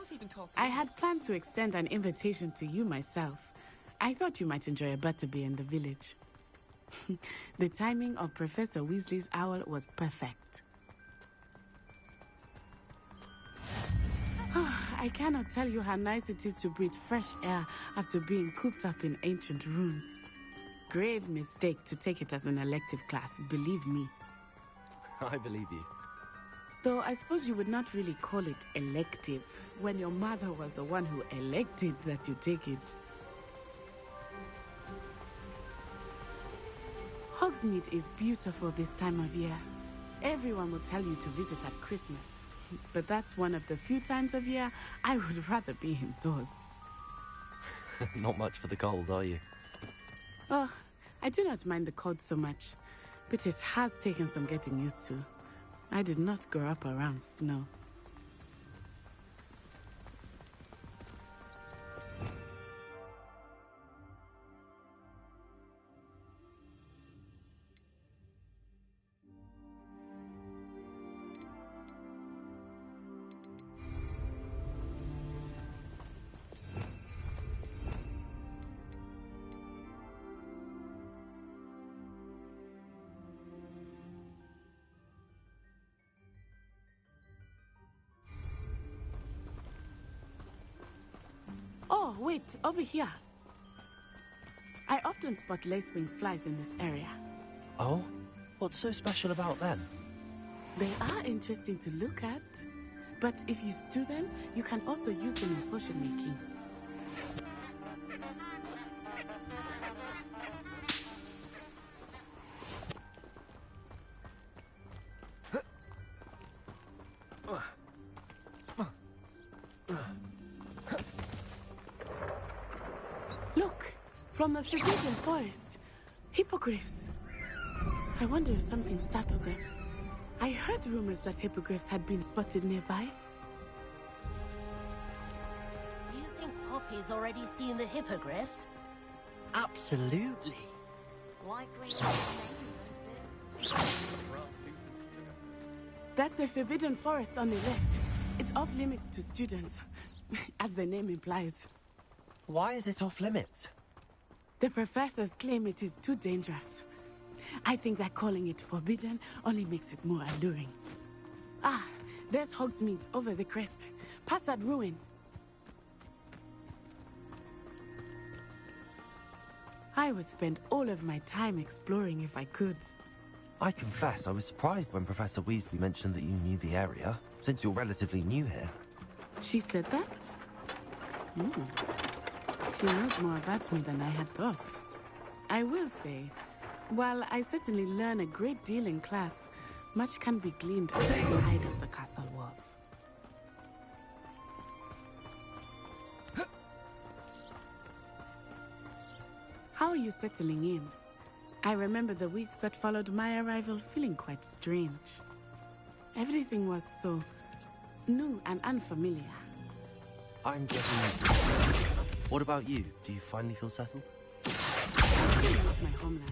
I had planned to extend an invitation to you myself. I thought you might enjoy a butterbeer in the village. The timing of Professor Weasley's owl was perfect. I cannot tell you how nice it is to breathe fresh air after being cooped up in ancient rooms. Grave mistake to take it as an elective class, believe me. I believe you. Though I suppose you would not really call it elective when your mother was the one who elected that you take it. Hogsmeade is beautiful this time of year. Everyone will tell you to visit at Christmas. But that's one of the few times of year I would rather be indoors. Not much for the cold, are you? Oh, I do not mind the cold so much, but it has taken some getting used to. I did not grow up around snow. Oh, wait, over here. I often spot lacewing flies in this area. Oh? What's so special about them? They are interesting to look at, but if you stew them, you can also use them in potion making. Look, from the Forbidden Forest, hippogriffs. I wonder if something startled them. I heard rumors that hippogriffs had been spotted nearby. Do you think Poppy's already seen the hippogriffs? Absolutely. Likely. That's the Forbidden Forest on the left. It's off limits to students, as the name implies. Why is it off limits? The professors claim it is too dangerous. I think that calling it forbidden only makes it more alluring. Ah, there's Hogsmeade over the crest. Past that ruin. I would spend all of my time exploring if I could. I confess, I was surprised when Professor Weasley mentioned that you knew the area, since you're relatively new here. She said that? She knows more about me than I had thought. I will say, while I certainly learn a great deal in class, much can be gleaned outside of the castle walls. How are you settling in? I remember the weeks that followed my arrival feeling quite strange. Everything was so new and unfamiliar. I'm getting used to this. What about you? Do you finally feel settled? I still miss my homeland.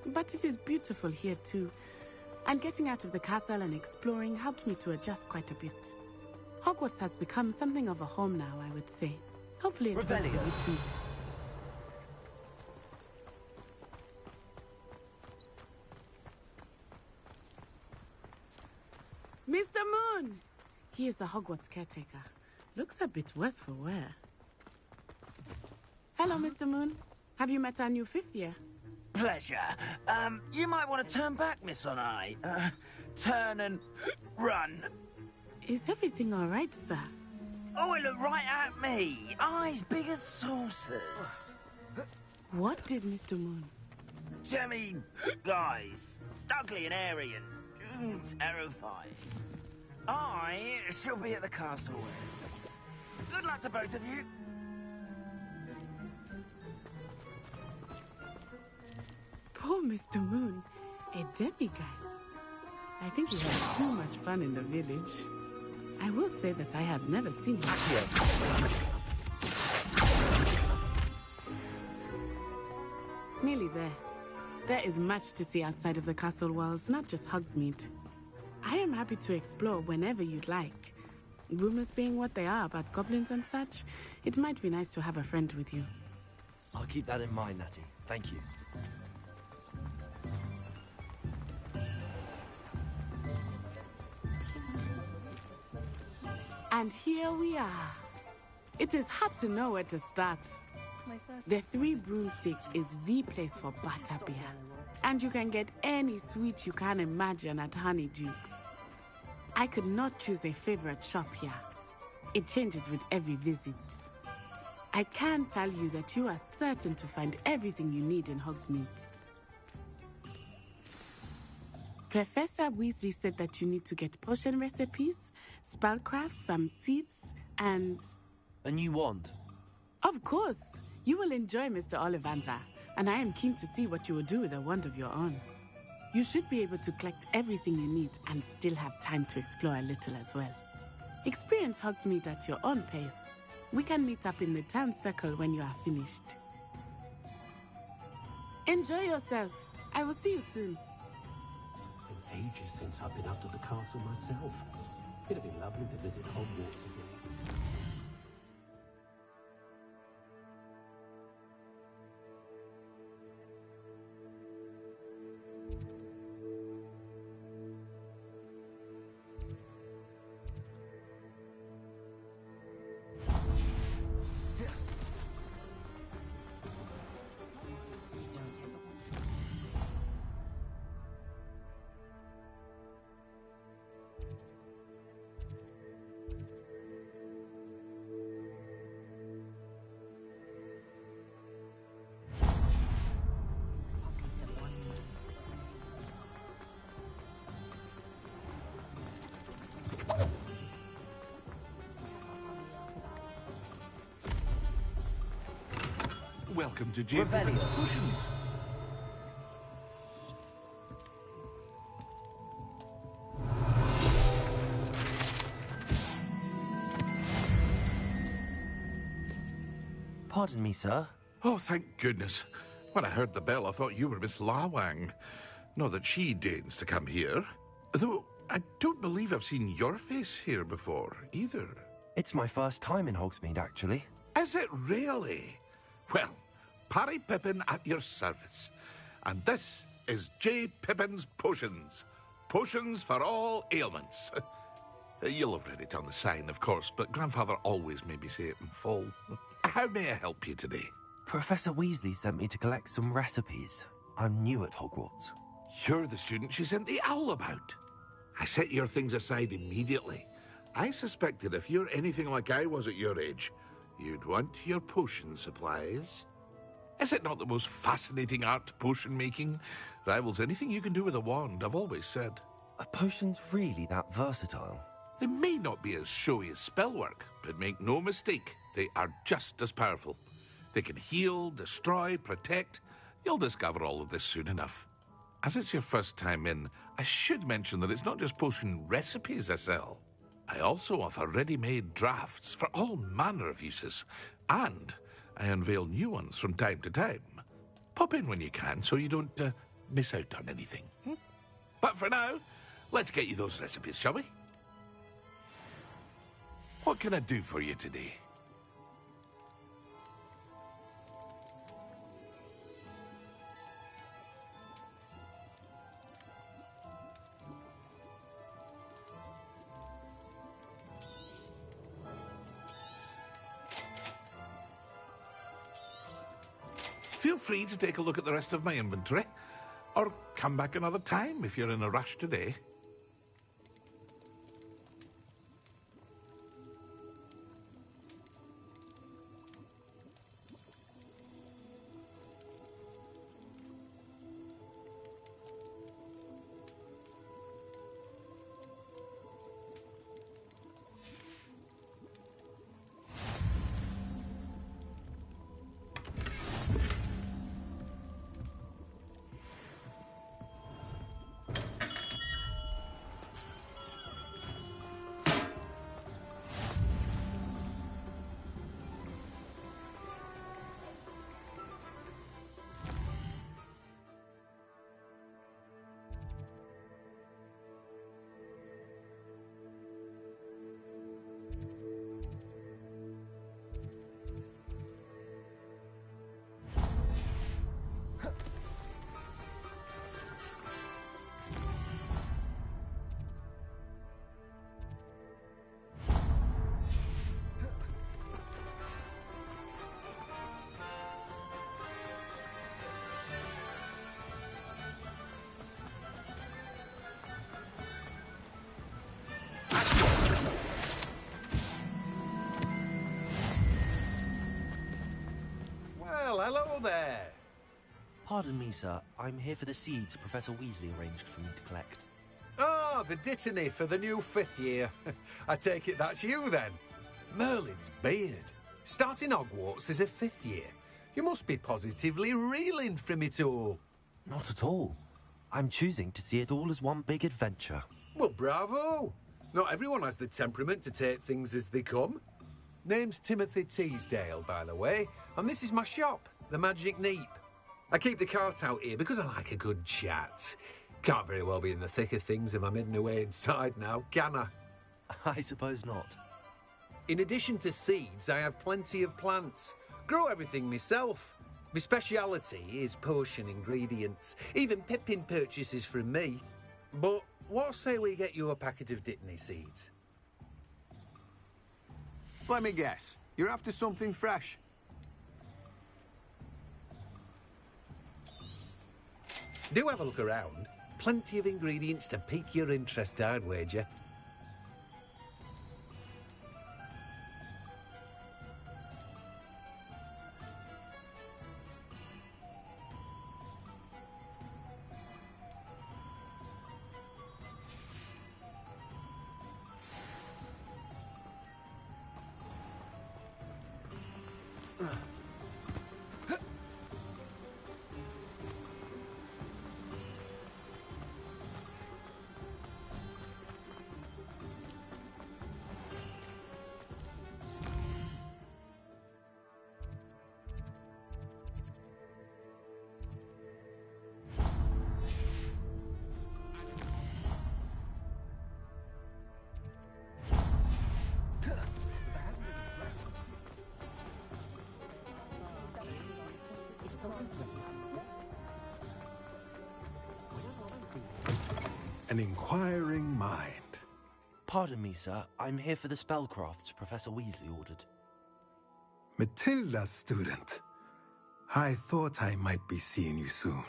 But it is beautiful here too. And getting out of the castle and exploring helped me to adjust quite a bit. Hogwarts has become something of a home now, I would say. Hopefully it will for you too. Mr. Moon! He is the Hogwarts caretaker. Looks a bit worse for wear. Hello, Mr. Moon. Have you met our new 5th year? Pleasure. You might want to turn back, Miss On-Eye. Turn and run. Is everything all right, sir? Oh, it looked right at me. Eyes big as saucers. What did Mr. Moon? Jemmy guys. Ugly and airy and terrifying. I shall be at the castle with. Good luck to both of you. Poor Mr. Moon. A demiguise. I think he had too much fun in the village. I will say that I have never seen him. Nearly there. There is much to see outside of the castle walls, not just Hogsmeade. I am happy to explore whenever you'd like. Rumors being what they are about goblins and such, it might be nice to have a friend with you. I'll keep that in mind, Natty. Thank you. And here we are. It is hard to know where to start. The Three Broomsticks is the place for butterbeer. And you can get any sweet you can imagine at Honeydukes. I could not choose a favorite shop here. It changes with every visit. I can tell you that you are certain to find everything you need in Hogsmeade. Professor Weasley said that you need to get potion recipes, spellcrafts, some seeds, and... A new wand? Of course! You will enjoy Mr. Ollivander, and I am keen to see what you will do with a wand of your own. You should be able to collect everything you need and still have time to explore a little as well. Experience Hogsmeade at your own pace. We can meet up in the town circle when you are finished. Enjoy yourself. I will see you soon. It's been ages since I've been up to the castle myself. It'd be lovely to visit Hogwarts again. Welcome to J. Revellious Potions. Pardon me, sir. Oh, thank goodness. When I heard the bell, I thought you were Miss Lawang. Not that she deigns to come here. Though I don't believe I've seen your face here before, either. It's my first time in Hogsmeade, actually. Is it really? Well, Parry Pippin at your service. And this is J. Pippin's Potions. Potions for all ailments. You'll have read it on the sign, of course, but Grandfather always made me say it in full. How may I help you today? Professor Weasley sent me to collect some recipes. I'm new at Hogwarts. You're the student she sent the owl about. I set your things aside immediately. I suspected if you're anything like I was at your age, you'd want your potion supplies. Is it not the most fascinating art, potion making? Rivals anything you can do with a wand, I've always said. Are potions really that versatile? They may not be as showy as spellwork, but make no mistake, they are just as powerful. They can heal, destroy, protect. You'll discover all of this soon enough. As it's your first time in, I should mention that it's not just potion recipes I sell. I also offer ready-made drafts for all manner of uses, and I unveil new ones from time to time. Pop in when you can so you don't miss out on anything. But for now, let's get you those recipes, shall we? What can I do for you today? Feel free to take a look at the rest of my inventory, or come back another time if you're in a rush today. Pardon me, sir. I'm here for the seeds Professor Weasley arranged for me to collect. Ah, the dittany for the new 5th year. I take it that's you, then. Merlin's beard. Starting Hogwarts as a 5th year. You must be positively reeling from it all. Not at all. I'm choosing to see it all as one big adventure. Well, bravo. Not everyone has the temperament to take things as they come. Name's Timothy Teasdale, by the way, and this is my shop, the Magic Neep. I keep the cart out here because I like a good chat. Can't very well be in the thick of things if I'm hidden away inside now, can I? I suppose not. In addition to seeds, I have plenty of plants. Grow everything myself. My speciality is potion ingredients. Even Pippin purchases from me. But what say we get you a packet of Dittany seeds? Let me guess. You're after something fresh. Do have a look around. Plenty of ingredients to pique your interest, I'd wager. An inquiring mind. Pardon me, sir. I'm here for the spellcrafts Professor Weasley ordered. Matilda, student. I thought I might be seeing you soon.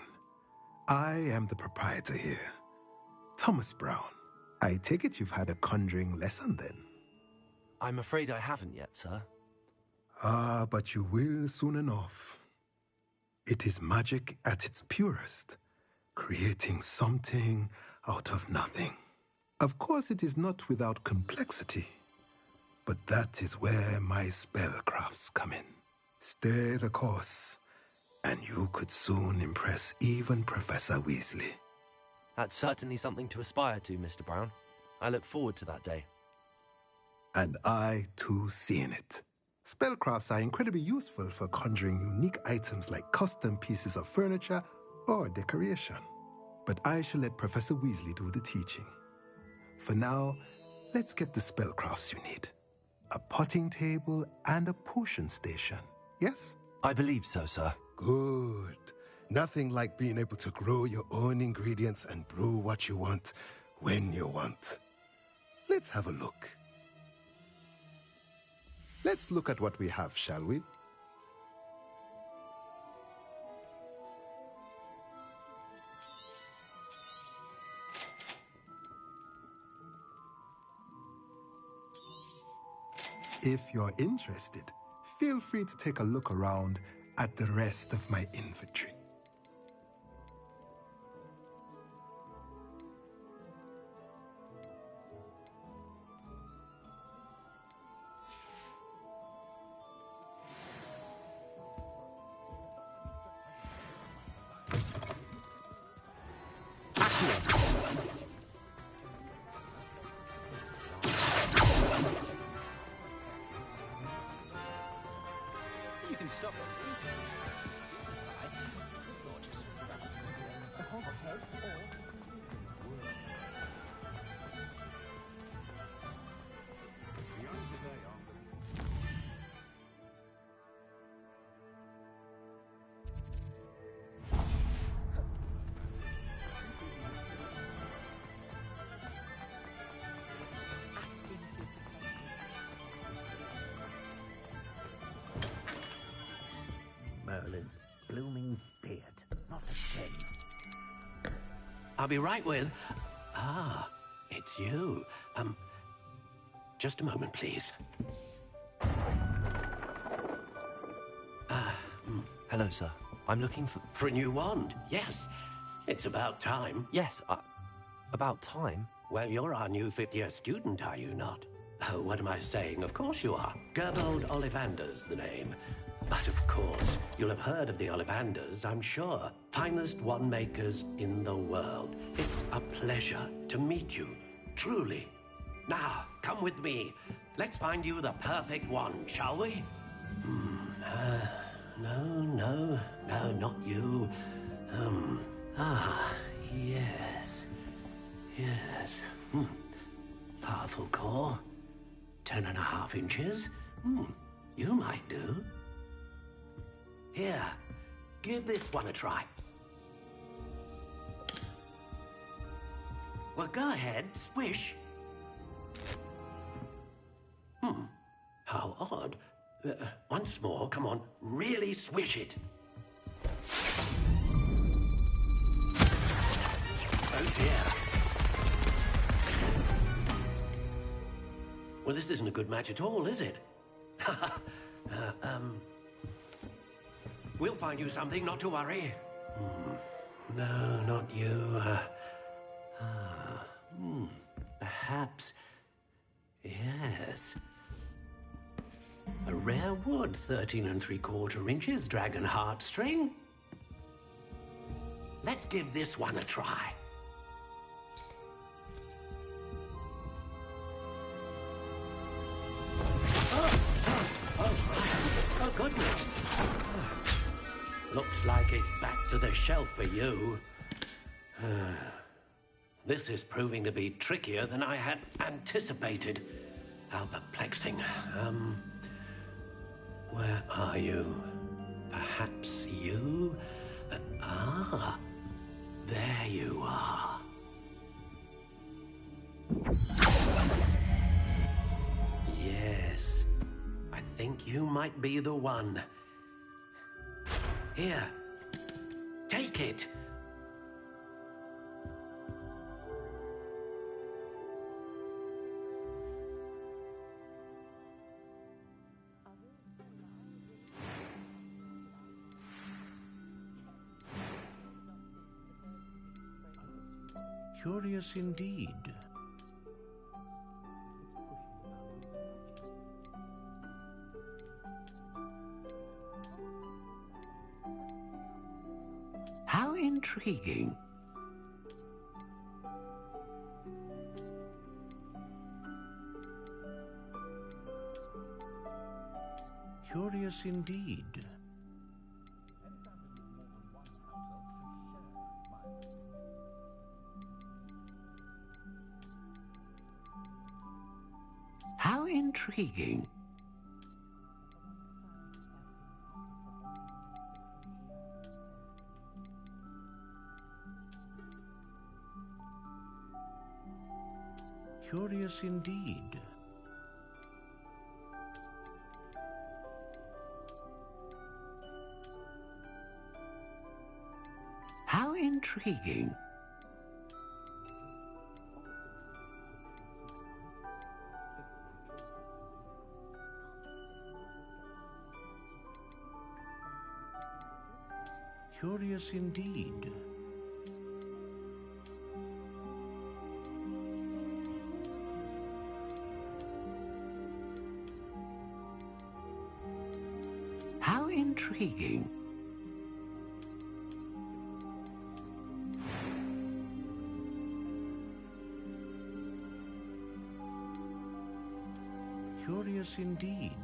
I am the proprietor here, Thomas Brown. I take it you've had a conjuring lesson then? I'm afraid I haven't yet, sir. Ah, but you will soon enough. It is magic at its purest, creating something out of nothing. Of course, it is not without complexity, but that is where my spellcrafts come in. Stay the course, and you could soon impress even Professor Weasley. That's certainly something to aspire to, Mr. Brown. I look forward to that day. And I, too, seeing it. Spellcrafts are incredibly useful for conjuring unique items like custom pieces of furniture or decoration. But I shall let Professor Weasley do the teaching. For now, let's get the spellcrafts you need. A potting table and a potion station, yes? I believe so, sir. Good. Nothing like being able to grow your own ingredients and brew what you want when you want. Let's have a look. Let's look at what we have, shall we? If you're interested, feel free to take a look around at the rest of my inventory. You can stop it. Merlin's blooming beard, not a skin. I'll be right with... Ah, it's you. Just a moment, please. Hello, sir. I'm looking for... For a new wand, yes. It's about time. Yes, about time? Well, you're our new fifth-year student, are you not? Oh, what am I saying? Of course you are. Gerbold Ollivander's the name. But of course, you'll have heard of the Ollivanders, I'm sure. Finest wand makers in the world. It's a pleasure to meet you, truly. Now, come with me. Let's find you the perfect wand, shall we? No, not you. Yes. Yes. Powerful core. 10.5 inches. You might do. Here, give this one a try. Well, go ahead, swish. How odd. Once more, come on, really swish it. Oh dear. Well, this isn't a good match at all, is it? We'll find you something, not to worry. No, not you. Perhaps. Yes. A rare wood, 13 3/4 inches, dragon heartstring. Let's give this one a try. Oh, goodness. Looks like it's back to the shelf for you. This is proving to be trickier than I had anticipated. How perplexing. Where are you? Perhaps you? There you are. Yes, I think you might be the one. Here, take it. Curious indeed. How intriguing. Curious indeed. How intriguing. Curious indeed. How intriguing. Curious indeed. How intriguing. Curious indeed.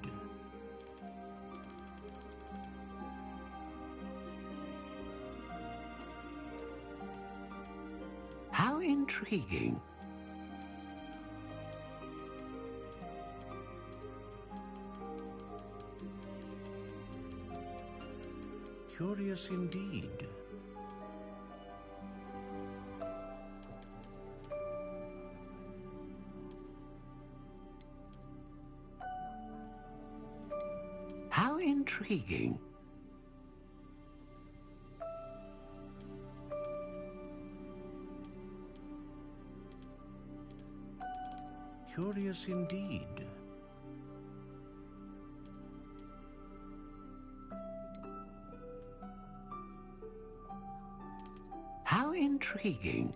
How intriguing. Curious indeed. How intriguing. Curious indeed. How intriguing.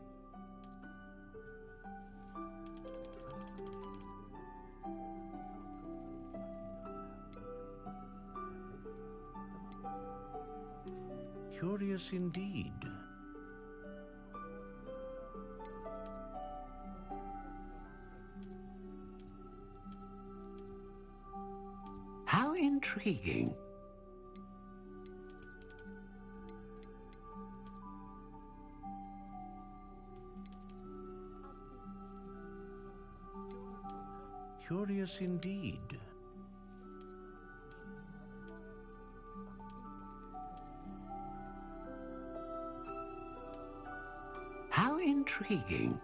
Curious indeed. How intriguing. Curious indeed. How intriguing.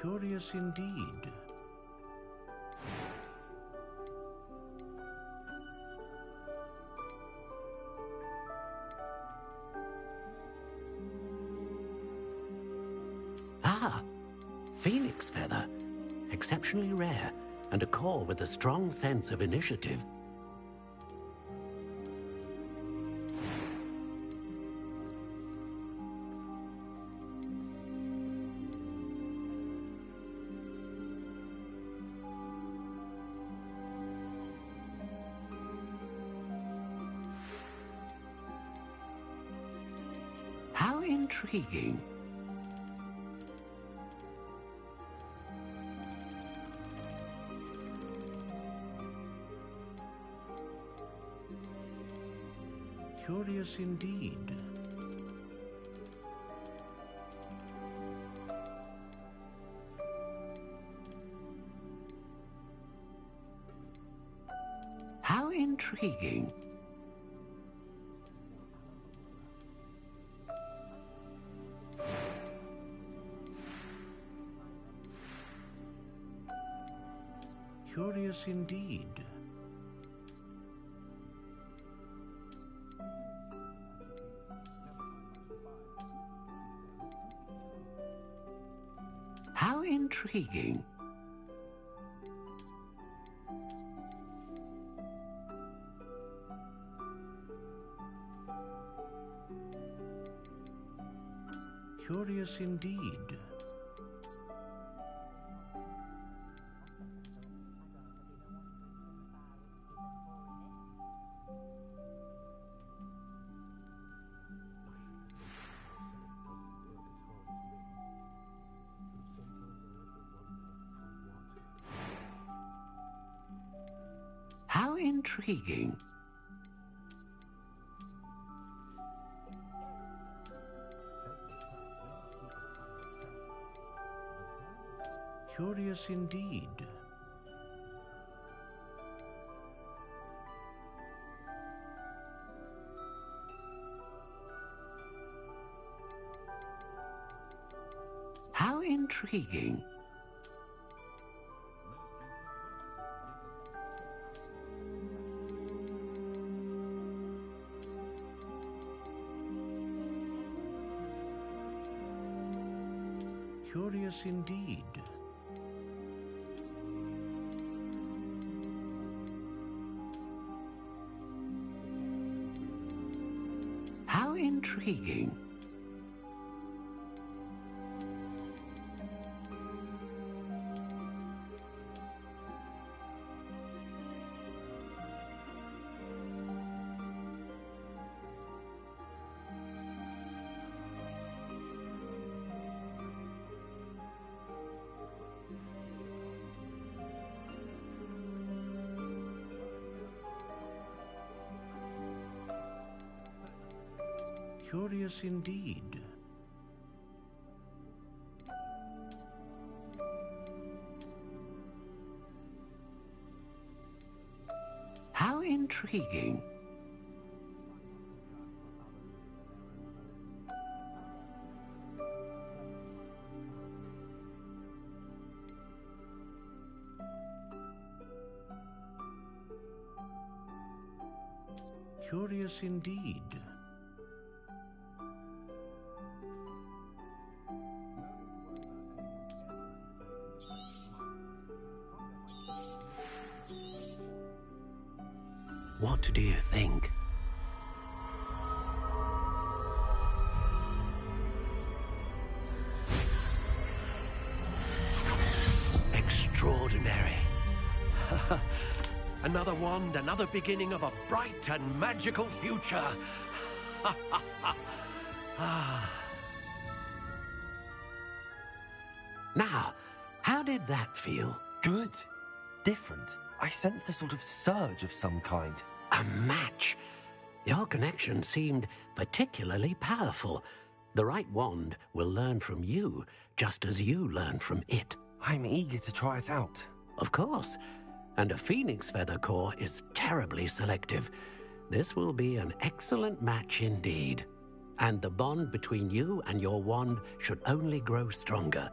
Curious indeed. Ah, phoenix feather. Exceptionally rare, and a core with a strong sense of initiative. How intriguing. Curious indeed. How intriguing. Curious indeed. How intriguing. Curious indeed. How intriguing. Curious indeed. How intriguing. Curious indeed. How intriguing. Curious indeed. How intriguing. Curious indeed. What do you think? Extraordinary. Another wand, another beginning of a bright and magical future. Now, how did that feel? Good. Different. I sensed a sort of surge of some kind. A match. Your connection seemed particularly powerful. The right wand will learn from you, just as you learn from it. I'm eager to try it out. Of course. And a phoenix feather core is terribly selective. This will be an excellent match indeed. And the bond between you and your wand should only grow stronger.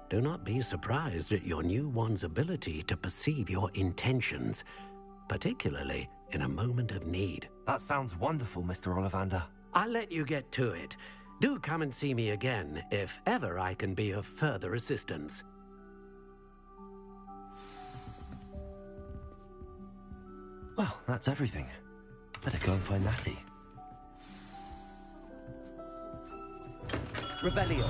Do not be surprised at your new wand's ability to perceive your intentions, particularly in a moment of need. That sounds wonderful, Mr. Ollivander. I'll let you get to it. Do come and see me again if ever I can be of further assistance. Well, that's everything. Better go and find Natty. Revelio.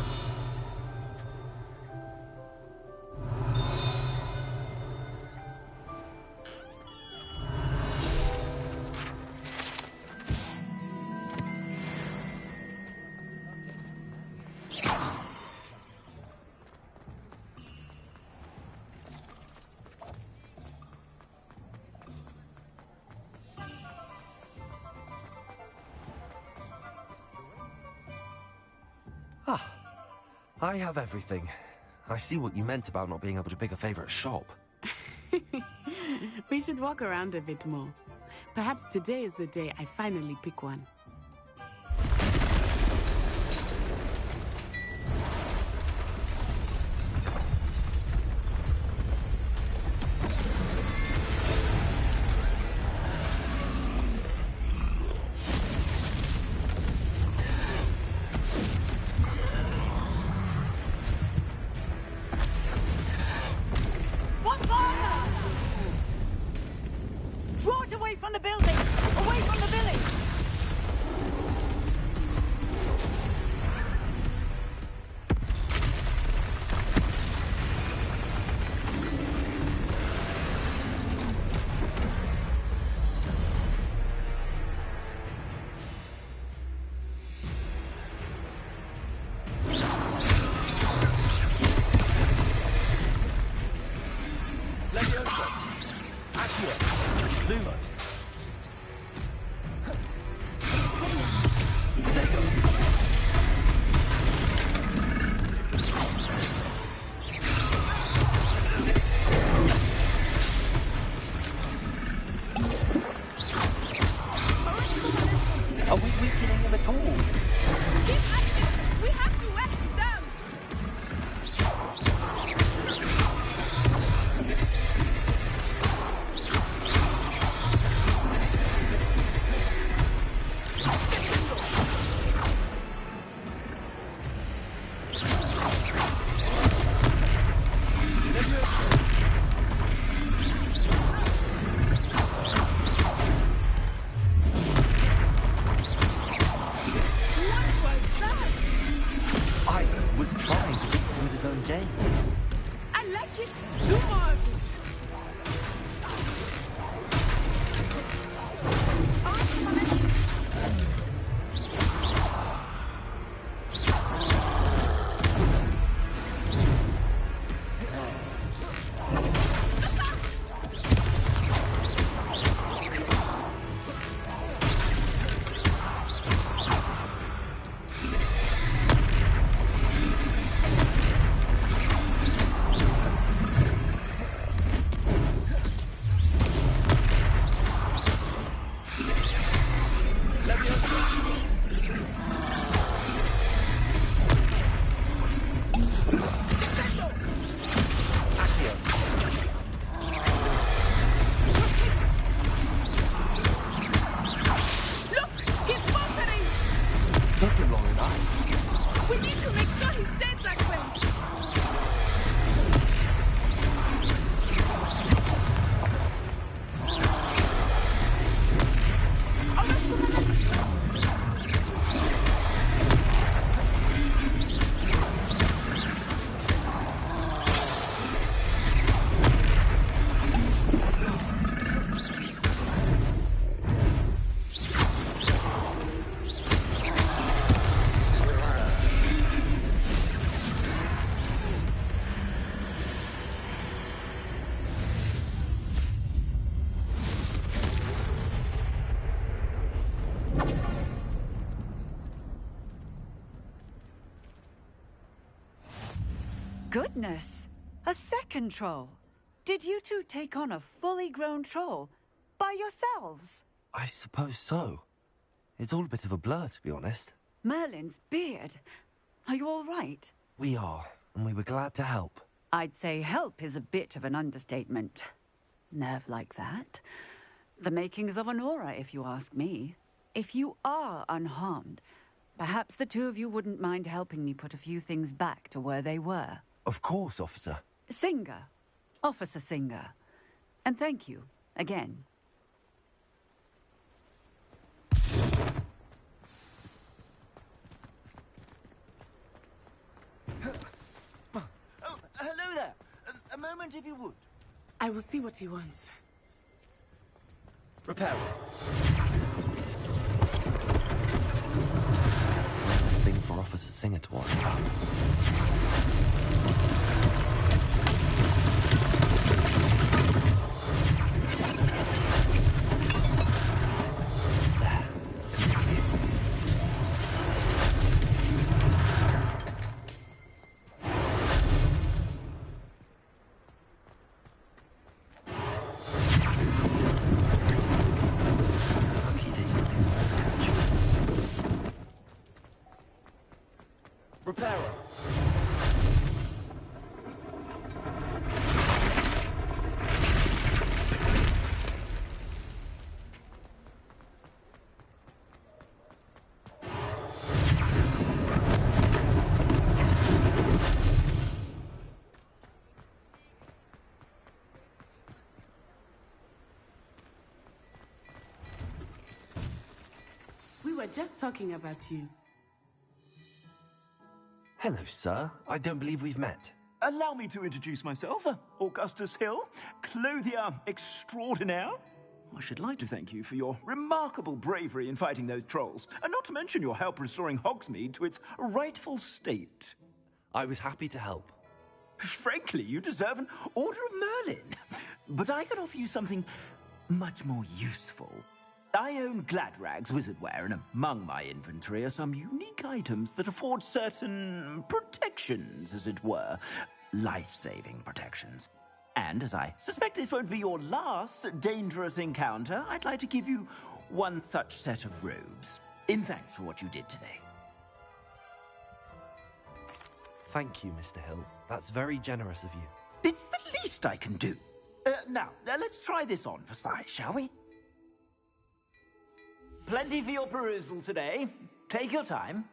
I have everything. I see what you meant about not being able to pick a favorite shop. We should walk around a bit more. Perhaps today is the day I finally pick one. Goodness! A second troll! Did you two take on a fully grown troll? By yourselves? I suppose so. It's all a bit of a blur, to be honest. Merlin's beard. Are you all right? We are, and we were glad to help. I'd say help is a bit of an understatement. Nerve like that. The makings of an aura, if you ask me. If you are unharmed, perhaps the two of you wouldn't mind helping me put a few things back to where they were. Of course, officer. Singer. Officer Singer. And thank you, again. Oh, hello there. A moment, if you would. I will see what he wants. Repair. Nice thing for Officer Singer to worry about. Repairer. We were just talking about you. Hello, sir. I don't believe we've met. Allow me to introduce myself, Augustus Hill, clothier extraordinaire. I should like to thank you for your remarkable bravery in fighting those trolls, and not to mention your help restoring Hogsmeade to its rightful state. I was happy to help. Frankly, you deserve an Order of Merlin. But I can offer you something much more useful. I own Gladrag's wizardware, and among my inventory are some unique items that afford certain protections, as it were. Life-saving protections. And as I suspect this won't be your last dangerous encounter, I'd like to give you one such set of robes, in thanks for what you did today. Thank you, Mr. Hill. That's very generous of you. It's the least I can do. Now, let's try this on for size, shall we? Plenty for your perusal today. Take your time.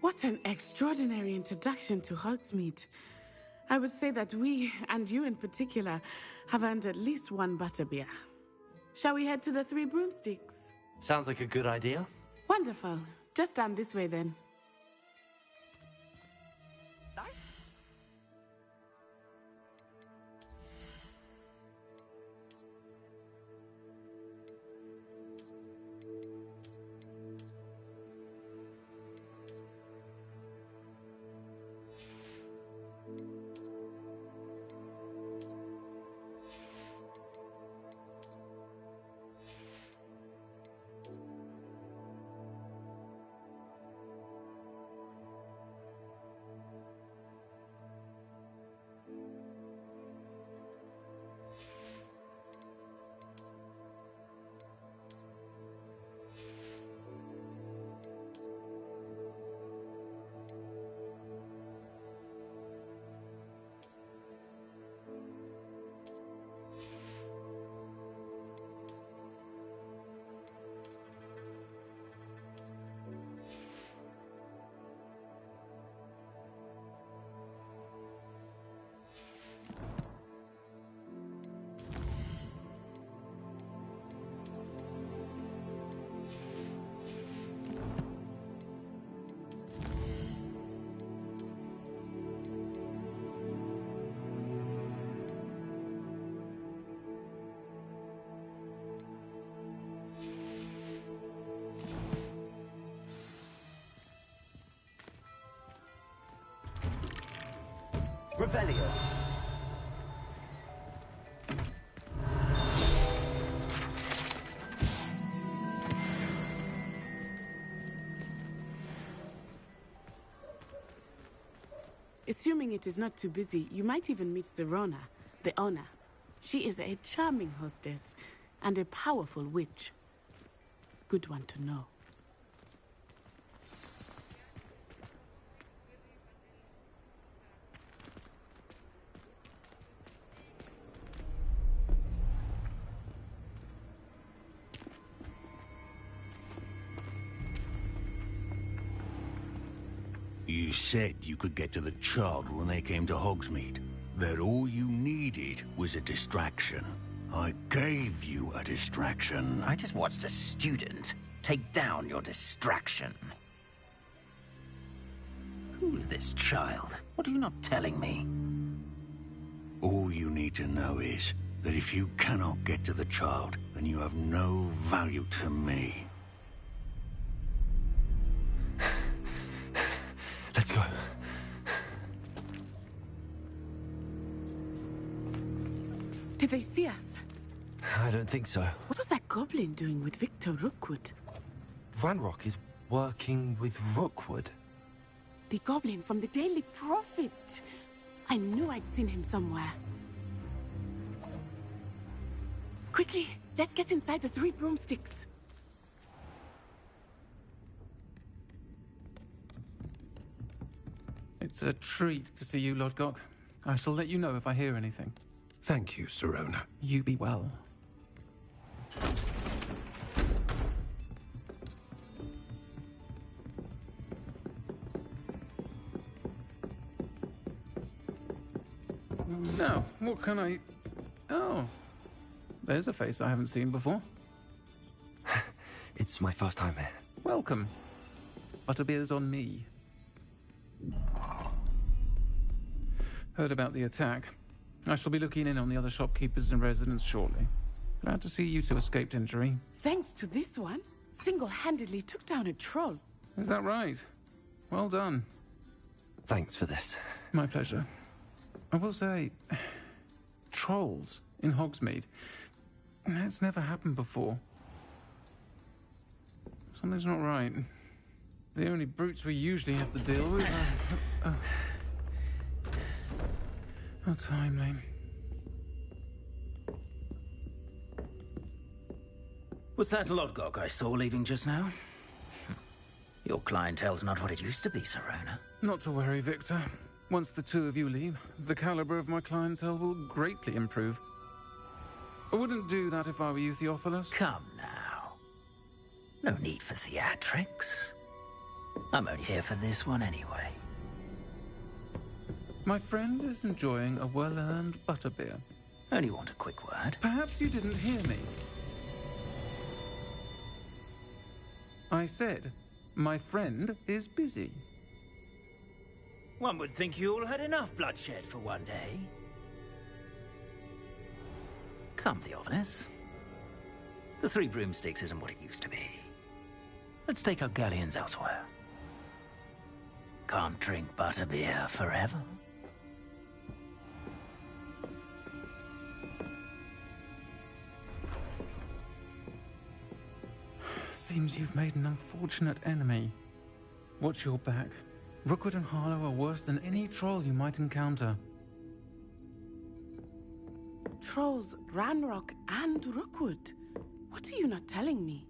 What an extraordinary introduction to Hogsmeade. I would say that we, and you in particular, have earned at least one butterbeer. Shall we head to the Three Broomsticks? Sounds like a good idea. Wonderful. Just down this way then. Revelio. Assuming it is not too busy, you might even meet Serona, the owner. She is a charming hostess and a powerful witch. Good one to know. You said you could get to the child when they came to Hogsmeade. That all you needed was a distraction. I gave you a distraction. I just watched a student take down your distraction. Who's this child? What are you not telling me? All you need to know is that if you cannot get to the child, then you have no value to me. Let's go. Did they see us? I don't think so. What was that goblin doing with Victor Rookwood? Ranrock is working with Rookwood. The goblin from the Daily Prophet. I knew I'd seen him somewhere. Quickly, let's get inside the 3 broomsticks. It's a treat to see you, Lodgok. I shall let you know if I hear anything. Thank you, Serona. You be well. Now, what can I... Oh, there's a face I haven't seen before. It's my first time here. Welcome. Butterbeer's on me. Heard about the attack. I shall be looking in on the other shopkeepers and residents shortly. Glad to see you two escaped injury. Thanks to this one, single-handedly took down a troll. Is that right? Well done. Thanks for this. My pleasure. I will say, trolls in Hogsmeade. That's never happened before. Something's not right. The only brutes we usually have to deal with are... How timely. Was that Lodgok I saw leaving just now? Your clientele's not what it used to be, Serona. Not to worry, Victor. Once the two of you leave, the caliber of my clientele will greatly improve. I wouldn't do that if I were you, Theophilus. Come now. No need for theatrics. I'm only here for this one anyway. My friend is enjoying a well-earned butterbeer. Only want a quick word. Perhaps you didn't hear me. I said, my friend is busy. One would think you all had enough bloodshed for one day. Come, Theophilus. The Three Broomsticks isn't what it used to be. Let's take our galleons elsewhere. Can't drink butterbeer forever. Seems you've made an unfortunate enemy. Watch your back. Rookwood and Harlow are worse than any troll you might encounter. Trolls, Ranrock, and Rookwood. What are you not telling me?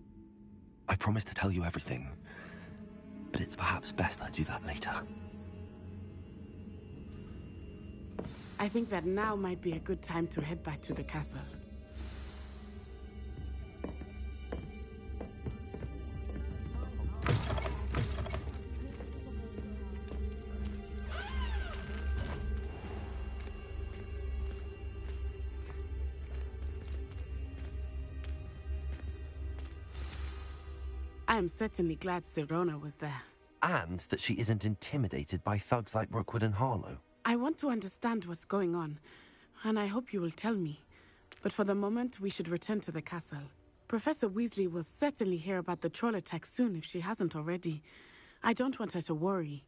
I promised to tell you everything, but it's perhaps best I do that later. I think that now might be a good time to head back to the castle. I am certainly glad Sirona was there. And that she isn't intimidated by thugs like Rookwood and Harlow. I want to understand what's going on, and I hope you will tell me. But for the moment, we should return to the castle. Professor Weasley will certainly hear about the troll attack soon if she hasn't already. I don't want her to worry.